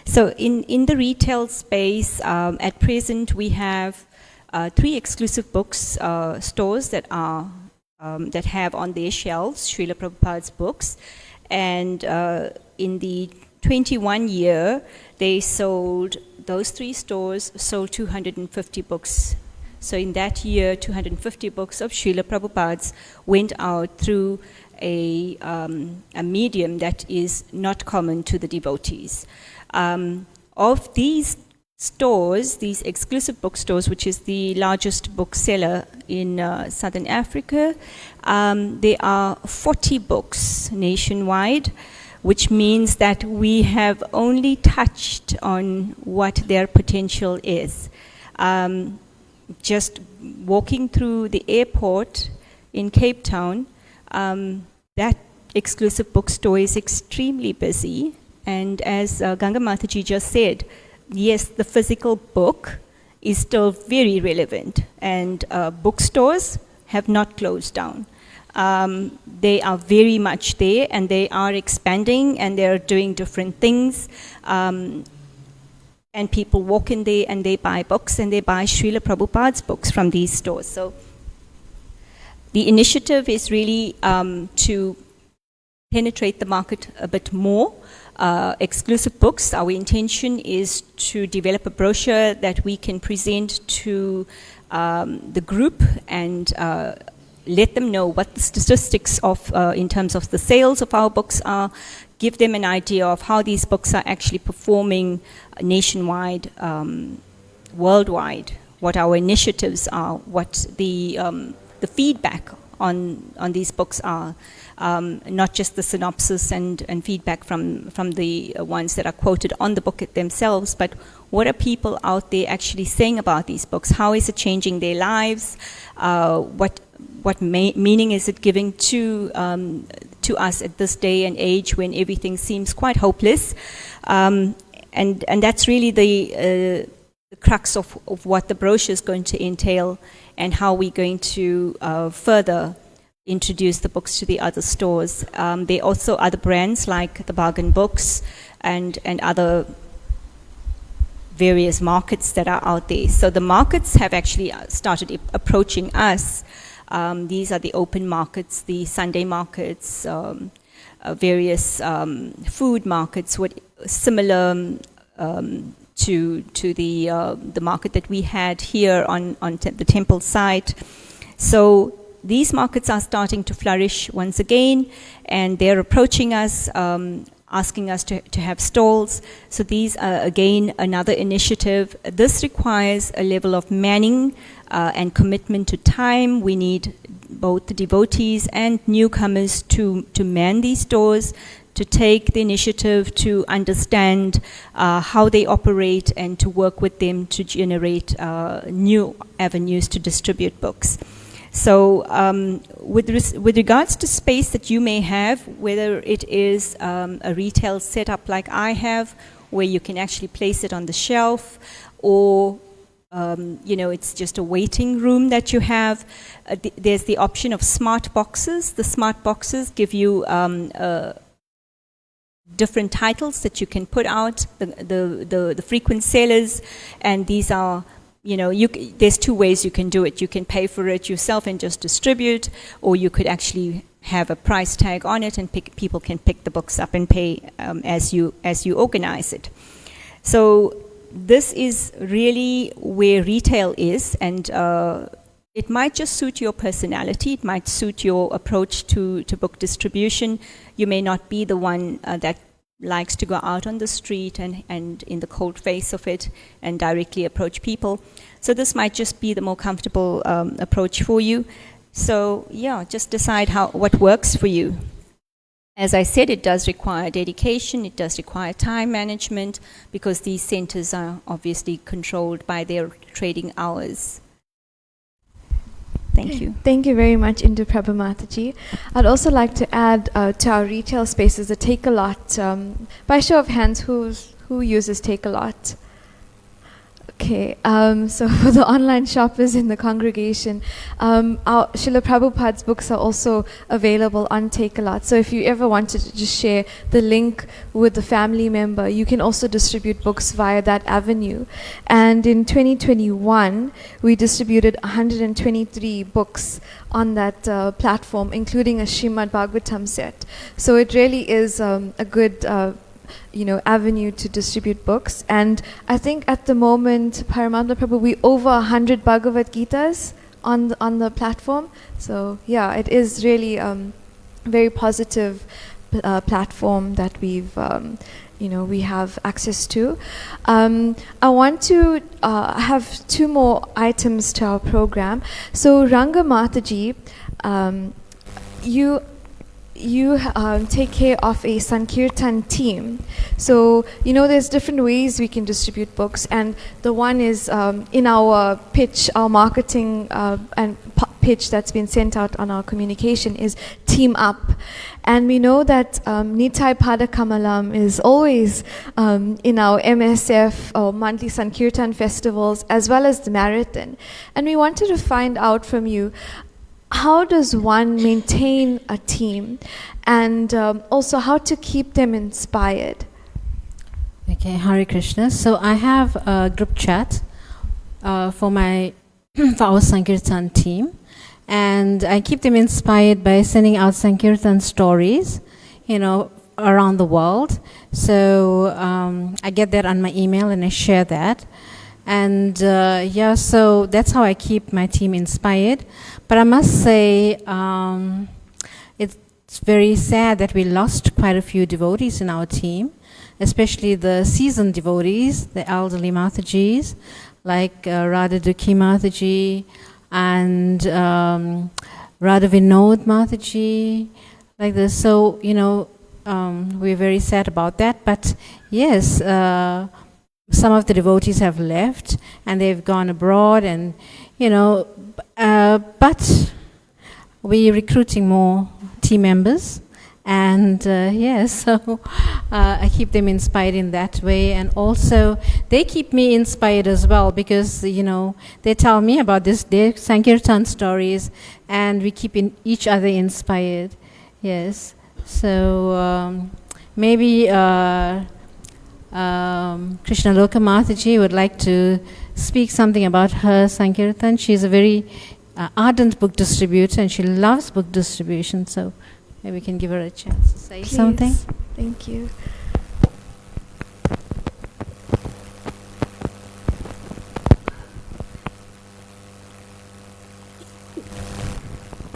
[SPEAKER 4] So in the retail space, at present we have 3 exclusive books stores that have on their shelves Srila Prabhupada's books, and in the 21 year those 3 stores sold 250 books. So in that year, 250 books of Srila Prabhupada's went out through a medium that is not common to the devotees. Of these stores, these exclusive bookstores, which is the largest bookseller in Southern Africa, there are 40 books nationwide, which means that we have only touched on what their potential is. Just walking through the airport in Cape Town, that exclusive bookstore is extremely busy. And as Ganga Mataji just said, yes, the physical book is still very relevant, and bookstores have not closed down. They are very much there, and they are expanding, and they're doing different things. And people walk in there and they buy books, and they buy Srila Prabhupada's books from these stores. So the initiative is really to penetrate the market a bit more. Exclusive books, our intention is to develop a brochure that we can present to the group and let them know what the statistics of in terms of the sales of our books are, give them an idea of how these books are actually performing nationwide, worldwide, what our initiatives are, what the feedback on these books are. Not just the synopsis and feedback from the ones that are quoted on the book themselves, but what are people out there actually saying about these books? How is it changing their lives? What meaning is it giving to us at this day and age when everything seems quite hopeless? And that's really the crux of what the brochure is going to entail, and how we're going to further introduce the books to the other stores. There are also other brands like the Bargain Books and other various markets that are out there. So the markets have actually started approaching us. These are the open markets, the Sunday markets, various food markets, similar to the market that we had here on the temple site. So these markets are starting to flourish once again, and they're approaching us, asking us to have stalls. So these are, again, another initiative. This requires a level of manning and commitment to time. We need both the devotees and newcomers to man these stores, to take the initiative to understand how they operate, and to work with them to generate new avenues to distribute books. So with regards to space that you may have, whether it is a retail setup like I have, where you can actually place it on the shelf, or it's just a waiting room that you have, there's the option of smart boxes. The smart boxes give you different titles that you can put out, the frequent sellers, and these are there's two ways you can do it. You can pay for it yourself and just distribute, or you could actually have a price tag on it, and people can pick the books up and pay as you organize it. So this is really where retail is, and it might just suit your personality. It might suit your approach to book distribution. You may not be the one that likes to go out on the street and in the cold face of it and directly approach people. So this might just be the more comfortable approach for you. So yeah, just decide what works for you. As I said, it does require dedication, it does require time management, because these centers are obviously controlled by their trading hours. Thank you.
[SPEAKER 1] Thank you very much, Indu Prabha Mataji. I'd also like to add to our retail spaces the Take-A-Lot. By show of hands, who uses Take-A-Lot? Okay, so for the online shoppers in the congregation, our Srila Prabhupada's books are also available on Take-A-Lot. So if you ever wanted to just share the link with a family member, you can also distribute books via that avenue. And in 2021, we distributed 123 books on that platform, including a Srimad Bhagavatam set. So it really is a good avenue to distribute books. And I think at the moment, Paramatma Prabhu, we over 100 Bhagavad Gitas on the platform. So yeah, it is really very positive platform that we have access to. I want to have two more items to our program. So Ranga Mataji, you take care of a Sankirtan team. So, there's different ways we can distribute books, and the one is in our pitch, our marketing and pitch that's been sent out on our communication is team up. And we know that Nitai Pada Kamalam is always in our MSF or monthly Sankirtan festivals, as well as the marathon. And we wanted to find out from you, how does one maintain a team, and also how to keep them inspired?
[SPEAKER 6] Okay, Hare Krishna. So I have a group chat for our Sankirtan team, and I keep them inspired by sending out Sankirtan stories, around the world. So I get that on my email and I share that. And so that's how I keep my team inspired. But I must say, it's very sad that we lost quite a few devotees in our team, especially the seasoned devotees, the elderly Matajis, like Radha Dukhi Mataji and Radha Vinod Mataji, like this. So, we're very sad about that. But yes, some of the devotees have left and they've gone abroad, and but we're recruiting more team members, and so I keep them inspired in that way, and also they keep me inspired as well, because they tell me about their Sankirtan stories, and we keep each other inspired. Yes, so maybe Krishna Loka Mataji would like to speak something about her Sankirtan. She's a very ardent book distributor, and she loves book distribution, so maybe we can give her a chance to say something.
[SPEAKER 1] Thank you.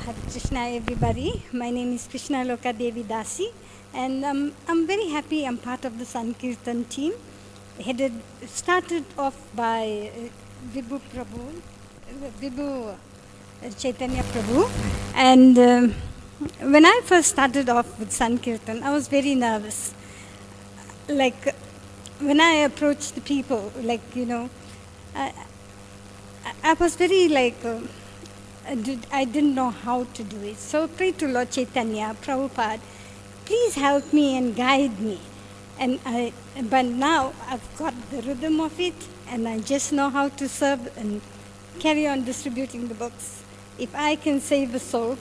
[SPEAKER 13] Hare Krishna, everybody. My name is Krishna Loka Devi Dasi, and I'm very happy I'm part of the Sankirtan team. Started off by Vibhu Chaitanya Prabhu, and when I first started off with Sankirtan, I was very nervous. Like, when I approached the people, I was very I didn't know how to do it. So I prayed to Lord Chaitanya, Prabhupada, please help me and guide me. But now I've got the rhythm of it, and I just know how to serve and carry on distributing the books. If I can save a soul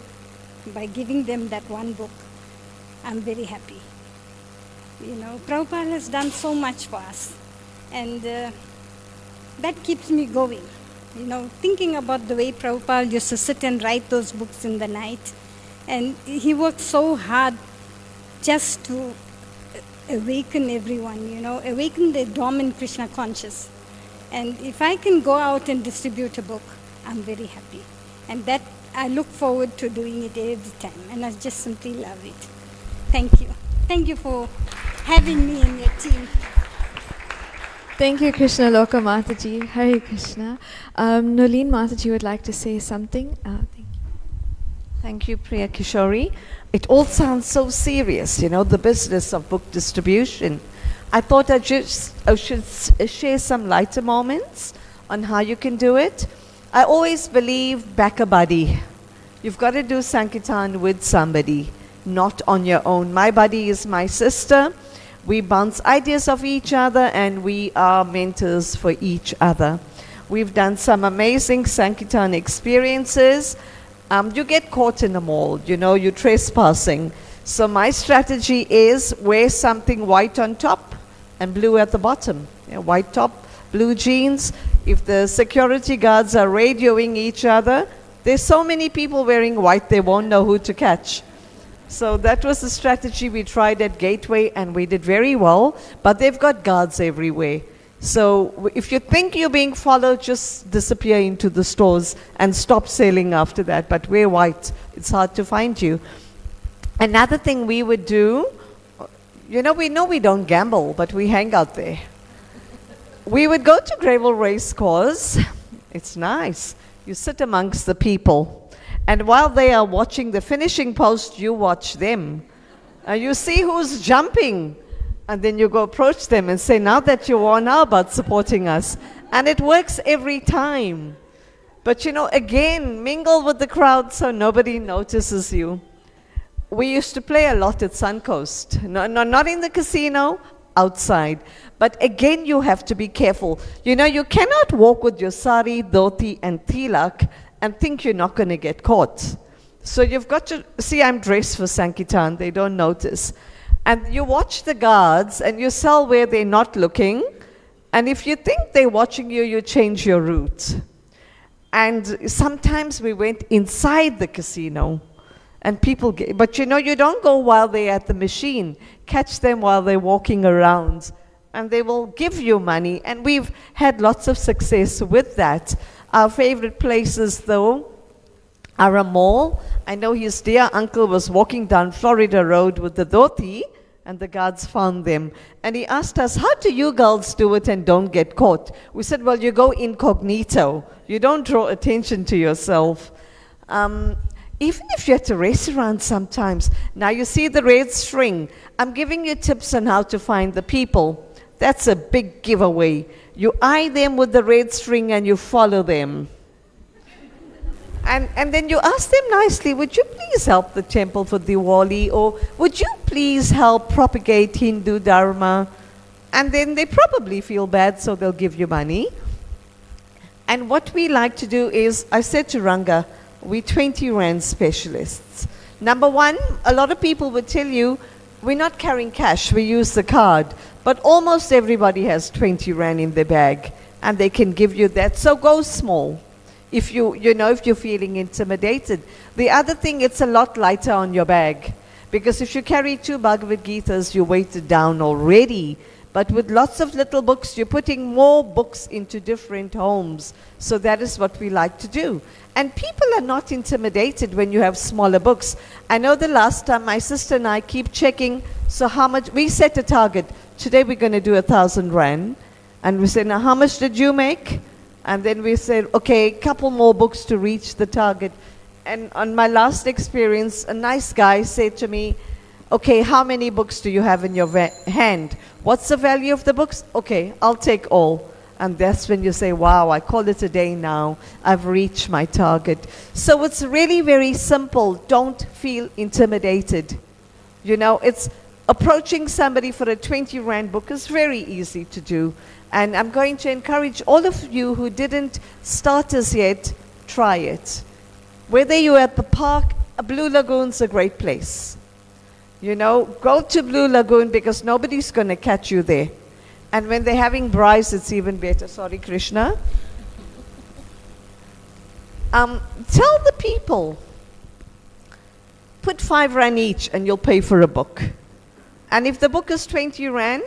[SPEAKER 13] by giving them that one book, I'm very happy. Prabhupada has done so much for us, and that keeps me going. You know, thinking about the way Prabhupada used to sit and write those books in the night. And he worked so hard just to awaken everyone, you know, awaken the dormant Krishna conscious. And if I can go out and distribute a book, I'm very happy. And that I look forward to doing it every time. And I just simply love it. Thank you. Thank you for having me in your team.
[SPEAKER 1] Thank you, Krishna Loka Mataji. Hare Krishna. Nolene Mataji would like to say something. Thank you.
[SPEAKER 3] Thank you, Priya Kishori. It all sounds so serious, you know, the business of book distribution. I thought I should share some lighter moments on how you can do it. I always believe back a buddy. You've got to do Sankirtan with somebody, not on your own. My buddy is my sister. We bounce ideas off each other and we are mentors for each other. We've done some amazing Sankirtan experiences. You get caught in the mall, you know, you're trespassing. So my strategy is wear something white on top and blue at the bottom. Yeah, white top, blue jeans. If the security guards are radioing each other, there's so many people wearing white, they won't know who to catch. So that was the strategy we tried at Gateway, and we did very well, but they've got guards everywhere. So if you think you're being followed, just disappear into the stores and stop selling after that. But wear white, it's hard to find you. Another thing we would do, you know we don't gamble, but we hang out there. We would go to Gravel Race Course. It's nice. You sit amongst the people. And while they are watching the finishing post, you watch them. You see who's jumping. And then you go approach them and say, now that you won, how about supporting us? And it works every time. But you know, again, mingle with the crowd so nobody notices you. We used to play a lot at Suncoast. No, not in the casino, outside. But again, you have to be careful. You know, you cannot walk with your sari, dhoti, and tilak and think you're not going to get caught. So you've got to, see, I'm dressed for Sankirtan, they don't notice. And you watch the guards and you sell where they're not looking. And if you think they're watching you, you change your route. And sometimes we went inside the casino and people get, but you know, you don't go while they're at the machine. Catch them while they're walking around and they will give you money. And we've had lots of success with that. Our favorite places, though, are a mall. I know his dear uncle was walking down Florida Road with the dhoti, and the guards found them. And he asked us, how do you girls do it and don't get caught? We said, well, you go incognito. You don't draw attention to yourself. Even if you're at a restaurant sometimes, now you see the red string. I'm giving you tips on how to find the people. That's a big giveaway. You eye them with the red string and you follow them. And then you ask them nicely, would you please help the temple for Diwali? Or would you please help propagate Hindu Dharma? And then they probably feel bad, so they'll give you money. And what we like to do is, I said to Ranga, we're 20 Rand specialists. Number one, a lot of people would tell you, we're not carrying cash, we use the card. But almost everybody has 20 Rand in their bag, and they can give you that. So go small. If if you're feeling intimidated. The other thing, it's a lot lighter on your bag. Because if you carry 2 Bhagavad Gitas, you're weighted down already. But with lots of little books, you're putting more books into different homes. So that is what we like to do. And people are not intimidated when you have smaller books. I know the last time my sister and I keep checking, so how much, we set a target. Today we're going to do 1,000 Rand. And we said, now how much did you make? And then we said, okay, a couple more books to reach the target. And on my last experience, a nice guy said to me, okay, how many books do you have in your hand? What's the value of the books? Okay, I'll take all. And that's when you say, wow, I call it a day now. I've reached my target. So it's really very simple. Don't feel intimidated. You know, it's approaching somebody for a 20 Rand book is very easy to do. And I'm going to encourage all of you who didn't start as yet, try it. Whether you're at the park, Blue Lagoon's a great place. You know, go to Blue Lagoon because nobody's going to catch you there. And when they're having braais, it's even better. Sorry, Krishna. Tell the people, put 5 Rand each and you'll pay for a book. And if the book is 20 Rand,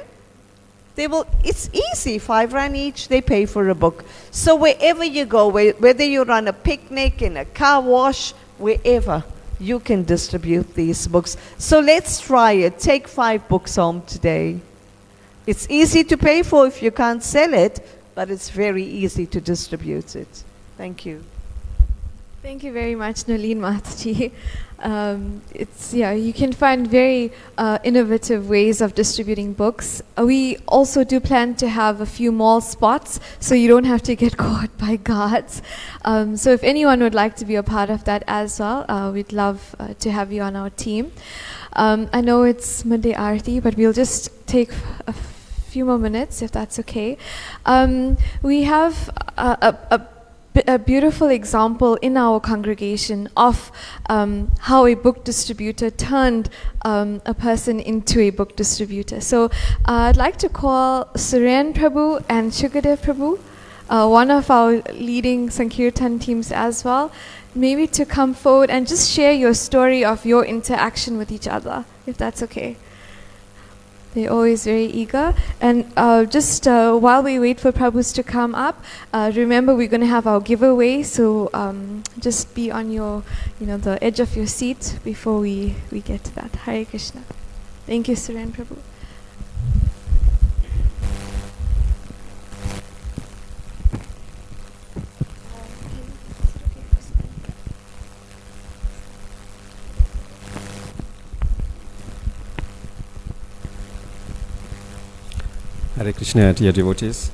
[SPEAKER 3] it's easy, 5 Rand each, they pay for a book. So wherever you go, whether you run a picnic, in a car wash, wherever, you can distribute these books. So let's try it. Take 5 books home today. It's easy to pay for if you can't sell it, but it's very easy to distribute it. Thank you.
[SPEAKER 1] Thank you very much, Nolene Mataji. You can find very innovative ways of distributing books. We also do plan to have a few mall spots, so you don't have to get caught by guards. So if anyone would like to be a part of that as well, we'd love to have you on our team. I know it's Monday Aarti, but we'll just take a few more minutes, if that's okay. We have a beautiful example in our congregation of how a book distributor turned a person into a book distributor. So I'd like to call Suren Prabhu and Shukadev Prabhu, one of our leading Sankirtan teams as well, maybe to come forward and just share your story of your interaction with each other, if that's okay. They're always very eager. And just while we wait for Prabhus to come up, remember we're going to have our giveaway. So just be on your, the edge of your seat before we get to that. Hare Krishna. Thank you, Suren Prabhu.
[SPEAKER 14] Hare Krishna, dear devotees.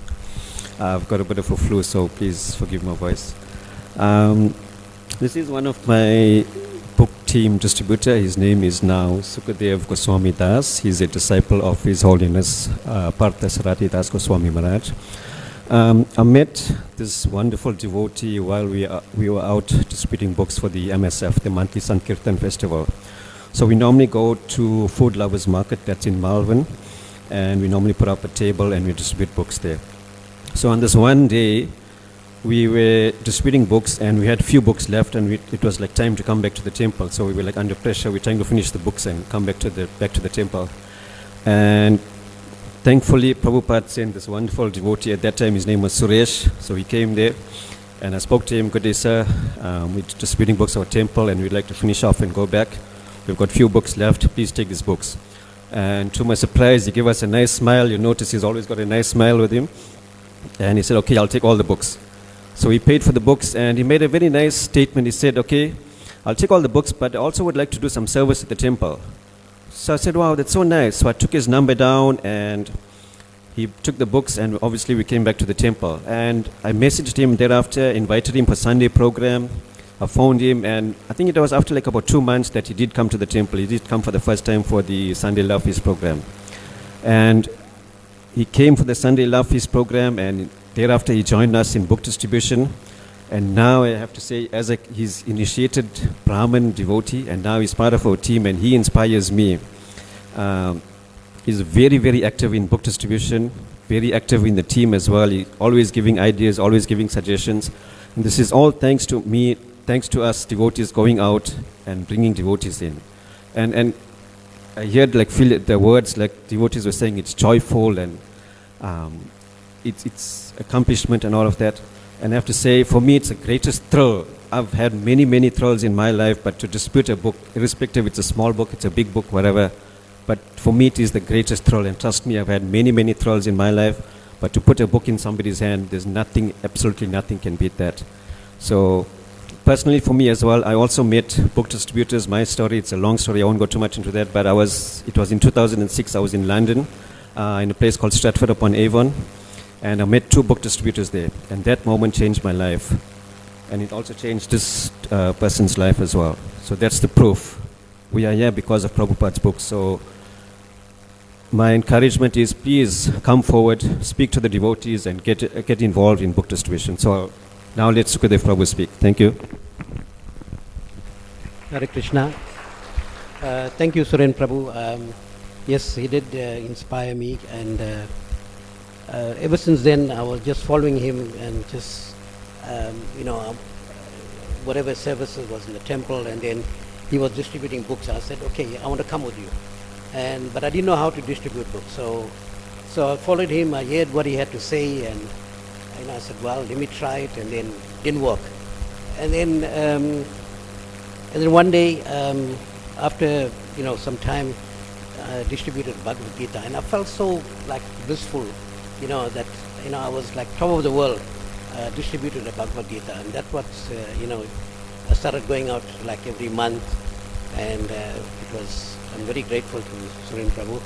[SPEAKER 14] I've got a bit of a flu, so please forgive my voice. This is one of my book team distributor. His name is now Sukadev Goswami Das. He's a disciple of His Holiness Partha Sarati Das Goswami Maharaj. I met this wonderful devotee while we were out distributing books for the MSF, the monthly Sankirtan festival. So we normally go to Food Lovers Market, that's in Malvern, and we normally put up a table and we distribute books there. So on this one day, we were distributing books and we had few books left, and it was like time to come back to the temple. So we were like under pressure. We're trying to finish the books and come back to the temple. And thankfully, Prabhupada sent this wonderful devotee. At that time, his name was Suresh. So he came there, and I spoke to him. Good day, sir. We're distributing books at our temple, and we'd like to finish off and go back. We've got few books left. Please take these books. And to my surprise, he gave us a nice smile. You notice he's always got a nice smile with him. And he said, okay, I'll take all the books. So he paid for the books, and he made a very nice statement. He said, okay, I'll take all the books, but I also would like to do some service at the temple. So I said, wow, that's so nice. So I took his number down, and he took the books, and obviously we came back to the temple. And I messaged him thereafter, invited him for Sunday program. I phoned him, and I think it was after like about 2 months that he did come to the temple. He did come for the first time for the Sunday Love Feast program. And he came for the Sunday Love Feast program, and thereafter he joined us in book distribution. And now I have to say, he's initiated Brahmin devotee, and now he's part of our team, and he inspires me. He's very, very active in book distribution, very active in the team as well. He's always giving ideas, always giving suggestions. And this is all thanks to me, thanks to us devotees going out and bringing devotees in. And I heard feel the words like devotees were saying, it's joyful and it's accomplishment and all of that. And I have to say, for me, it's the greatest thrill. I've had many, many thrills in my life, but to distribute a book, irrespective it's a small book, it's a big book, whatever, but for me it is the greatest thrill. And trust me, I've had many, many thrills in my life, but to put a book in somebody's hand, there's nothing, absolutely nothing can beat that. So personally for me as well, I also met book distributors. My story, it's a long story, I won't go too much into that, but it was in 2006, I was in London, in a place called Stratford-upon-Avon, and I met 2 book distributors there, and that moment changed my life. And it also changed this person's life as well. So that's the proof. We are here because of Prabhupada's books. So my encouragement is, please come forward, speak to the devotees, and get involved in book distribution. So now let Sukadev Prabhu speak. Thank you.
[SPEAKER 15] Hare Krishna. Thank you, Suren Prabhu. Yes, he did inspire me, and ever since then I was just following him and just whatever services was in the temple, and then he was distributing books. I said, okay, I want to come with you. But I didn't know how to distribute books. So I followed him, I heard what he had to say, and I said, well, let me try it, and then it didn't work. And then one day, after some time, I distributed Bhagavad Gita, and I felt so like blissful, that I was like top of the world, distributed the Bhagavad Gita, and that was I started going out like every month, and I'm very grateful to Surin Prabhu.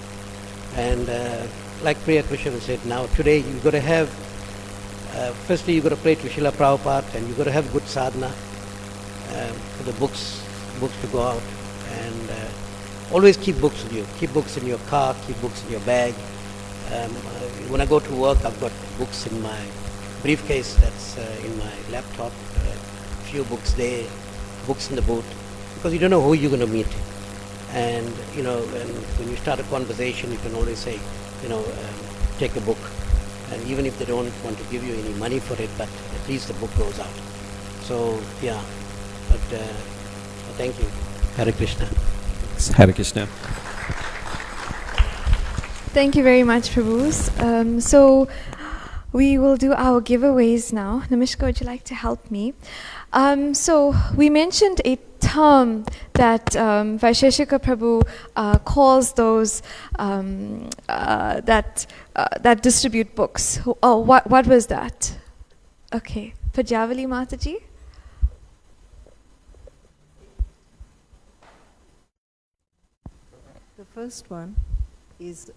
[SPEAKER 15] And like Priya Krishna said, now today you've got to have, firstly you've got to pray to Srila Prabhupada, and you've got to have good sadhana for the books to go out. And always keep books with you. Keep books in your car, keep books in your bag. When I go to work, I've got books in my briefcase that's in my laptop, few books there, books in the boot, because you don't know who you're going to meet. And when you start a conversation, you can always say, take a book. And even if they don't want to give you any money for it, but at least the book goes out. So, yeah, but thank you. Hare Krishna.
[SPEAKER 14] Hare Krishna.
[SPEAKER 1] Thank you very much, Prabhus. So we will do our giveaways now. Namishka, would you like to help me? So we mentioned a term that Vaisheshika Prabhu calls those that distribute books. Oh, what was that? Okay, Pajavali Mataji.
[SPEAKER 12] The first one is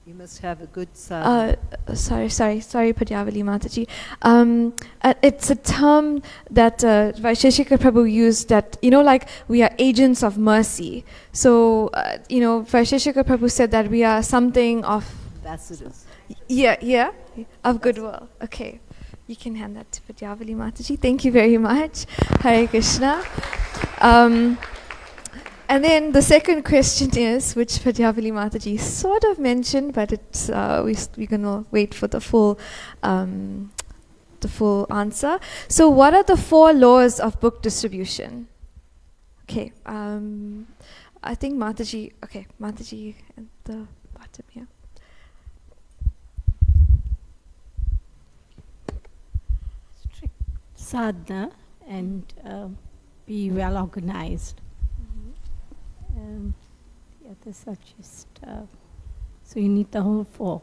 [SPEAKER 12] you must have a good sadhana.
[SPEAKER 1] Sorry, Pajavali Mataji. It's a term that Vaisheshika Prabhu used that, like we are agents of mercy. So, Vaisheshika Prabhu said that we are something of...
[SPEAKER 12] Ambassadors.
[SPEAKER 1] Yeah, of goodwill. Okay. You can hand that to Pajavali Mataji. Thank you very much. Hare Krishna. And then the second question is, which Pajavali Mataji sort of mentioned, but it's we're gonna wait for the full answer. So, what are the 4 laws of book distribution? Okay, I think Mataji. Okay, Mataji at the bottom here.
[SPEAKER 16] Strict sadhana and be well organized. The others are just, so you need the whole 4.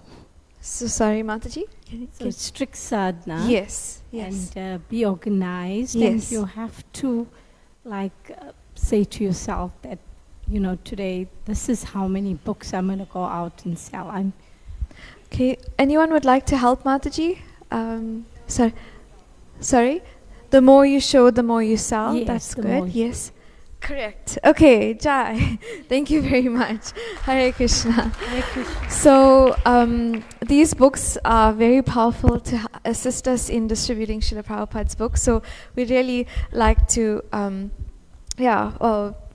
[SPEAKER 1] So sorry, Mataji?
[SPEAKER 16] So strict sadhana.
[SPEAKER 1] Yes.
[SPEAKER 16] And be organized.
[SPEAKER 1] Yes.
[SPEAKER 16] And you have to say to yourself that, today this is how many books I'm going to go out and sell.
[SPEAKER 1] Okay, anyone would like to help Mataji? Sorry? The more you show, the more you sell.
[SPEAKER 16] Yes,
[SPEAKER 1] that's good. Yes. Correct. Okay, Jai. Thank you very much. Hare Krishna.
[SPEAKER 16] Hare Krishna.
[SPEAKER 1] So these books are very powerful to assist us in distributing Srila Prabhupada's books. So we really like to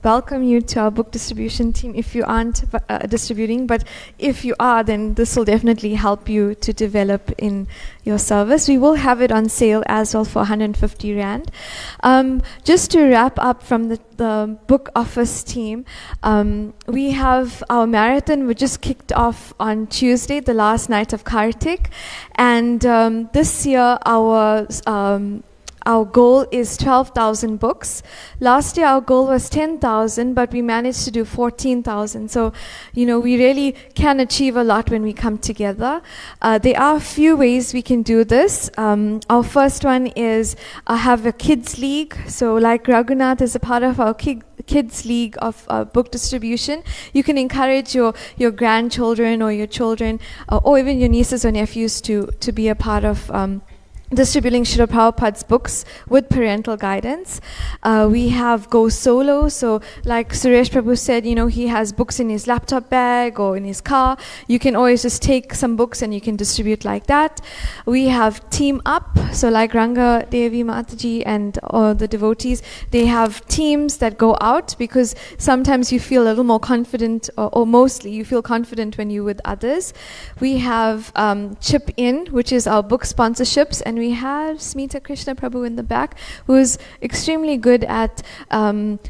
[SPEAKER 1] welcome you to our book distribution team if you aren't distributing, but if you are, then this will definitely help you to develop in your service. We will have it on sale as well for 150 Rand. Just to wrap up from the book office team, we have our marathon, which just kicked off on Tuesday, the last night of Kartik, and this year our goal is 12,000 books. Last year our goal was 10,000, but we managed to do 14,000. So, we really can achieve a lot when we come together. There are a few ways we can do this. Our first one is have a kids league. So like Raghunath is a part of our kids league of book distribution. You can encourage your grandchildren or your children or even your nieces or nephews to be a part of distributing Srila Prabhupada's books with parental guidance. We have Go Solo. So like Suresh Prabhu said, he has books in his laptop bag or in his car. You can always just take some books and you can distribute like that. We have Team Up. So like Ranga Devi Mataji and the devotees, they have teams that go out because sometimes you feel a little more confident or mostly you feel confident when you're with others. We have Chip In, which is our book sponsorships, and and we had Smita Krishna Prabhu in the back, who is extremely good at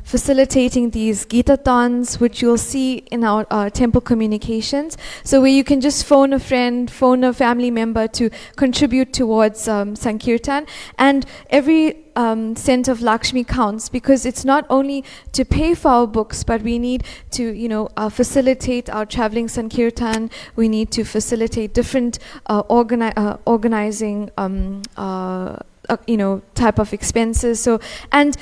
[SPEAKER 1] facilitating these Gita-thons, which you'll see in our temple communications. So where you can just phone a friend, phone a family member to contribute towards Sankirtan. And every cent of Lakshmi counts, because it's not only to pay for our books, but we need to, facilitate our traveling Sankirtan. We need to facilitate different organizing, type of expenses. So, and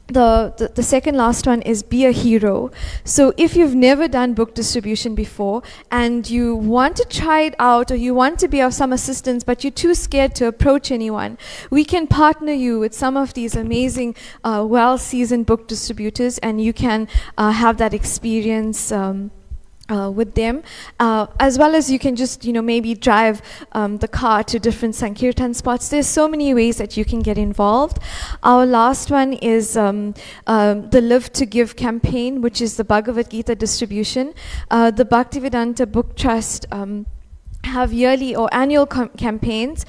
[SPEAKER 1] the second last one is be a hero. So if you've never done book distribution before and you want to try it out, or you want to be of some assistance but you're too scared to approach anyone, we can partner you with some of these amazing well-seasoned book distributors, and you can have that experience with them, as well as you can just maybe drive the car to different Sankirtan spots. There's so many ways that you can get involved. Our last one is the Live to Give campaign, which is the Bhagavad Gita distribution. The Bhaktivedanta Book Trust have yearly or annual campaigns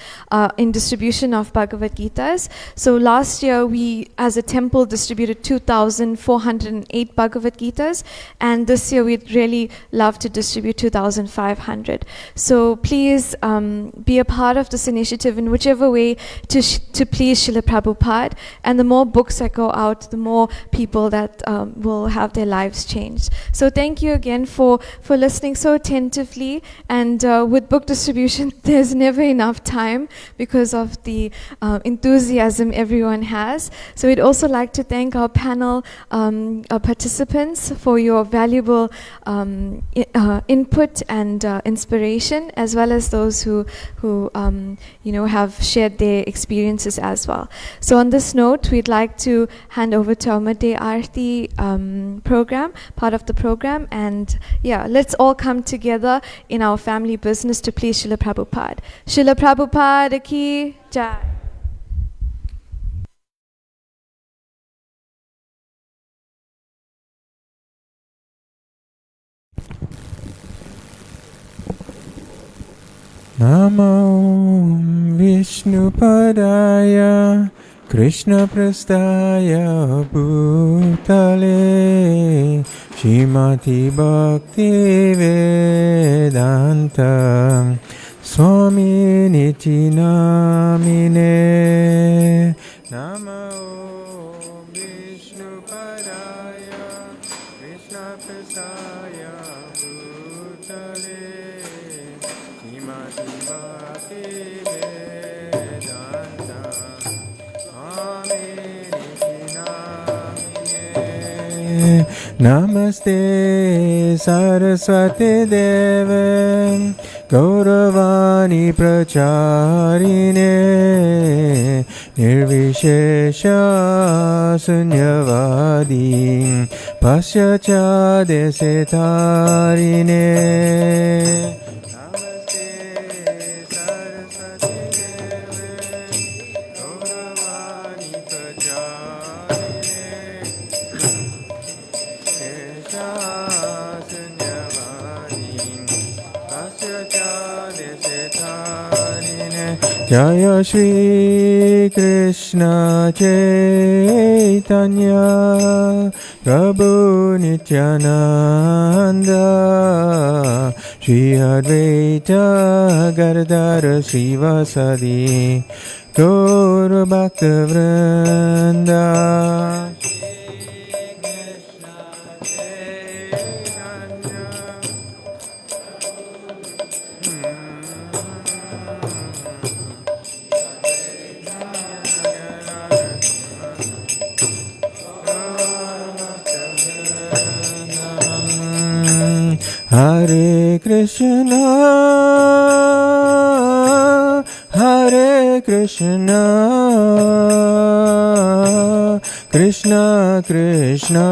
[SPEAKER 1] in distribution of Bhagavad Gitas. So last year we as a temple distributed 2,408 Bhagavad Gitas, and this year we'd really love to distribute 2,500. So please be a part of this initiative in whichever way to please Srila Prabhupada, and the more books that go out, the more people that will have their lives changed. So thank you again for listening so attentively, and with book distribution, there's never enough time because of the enthusiasm everyone has. So we'd also like to thank our panel participants for your valuable input and inspiration, as well as those who have shared their experiences as well. So on this note, we'd like to hand over to our Midday Aarti program, part of the program, and let's all come together in our family business to please Srila Prabhupada. Srila Prabhupada ki jai.
[SPEAKER 17] Namo Vishnupadaya Krishna Prastaya Bhutale Shrimati Bhakti Vedanta Swami Niti Namine. Namo Vishnupadaya Krishna Prastaya Bhutale Shrimati Bhakti Vedanta Swami Niti Namine. Namaste Saraswati Deve Gauravani Pracharine Nirvishesha Sunyavadi Pasyacha Desetarine. Jaya Shri Krishna Chaitanya Prabhu Nityananda Shri Advaita Gadadhara Srivasadi Gaura Bhakta Vrinda. Hare Krishna, Hare Krishna, Krishna Krishna,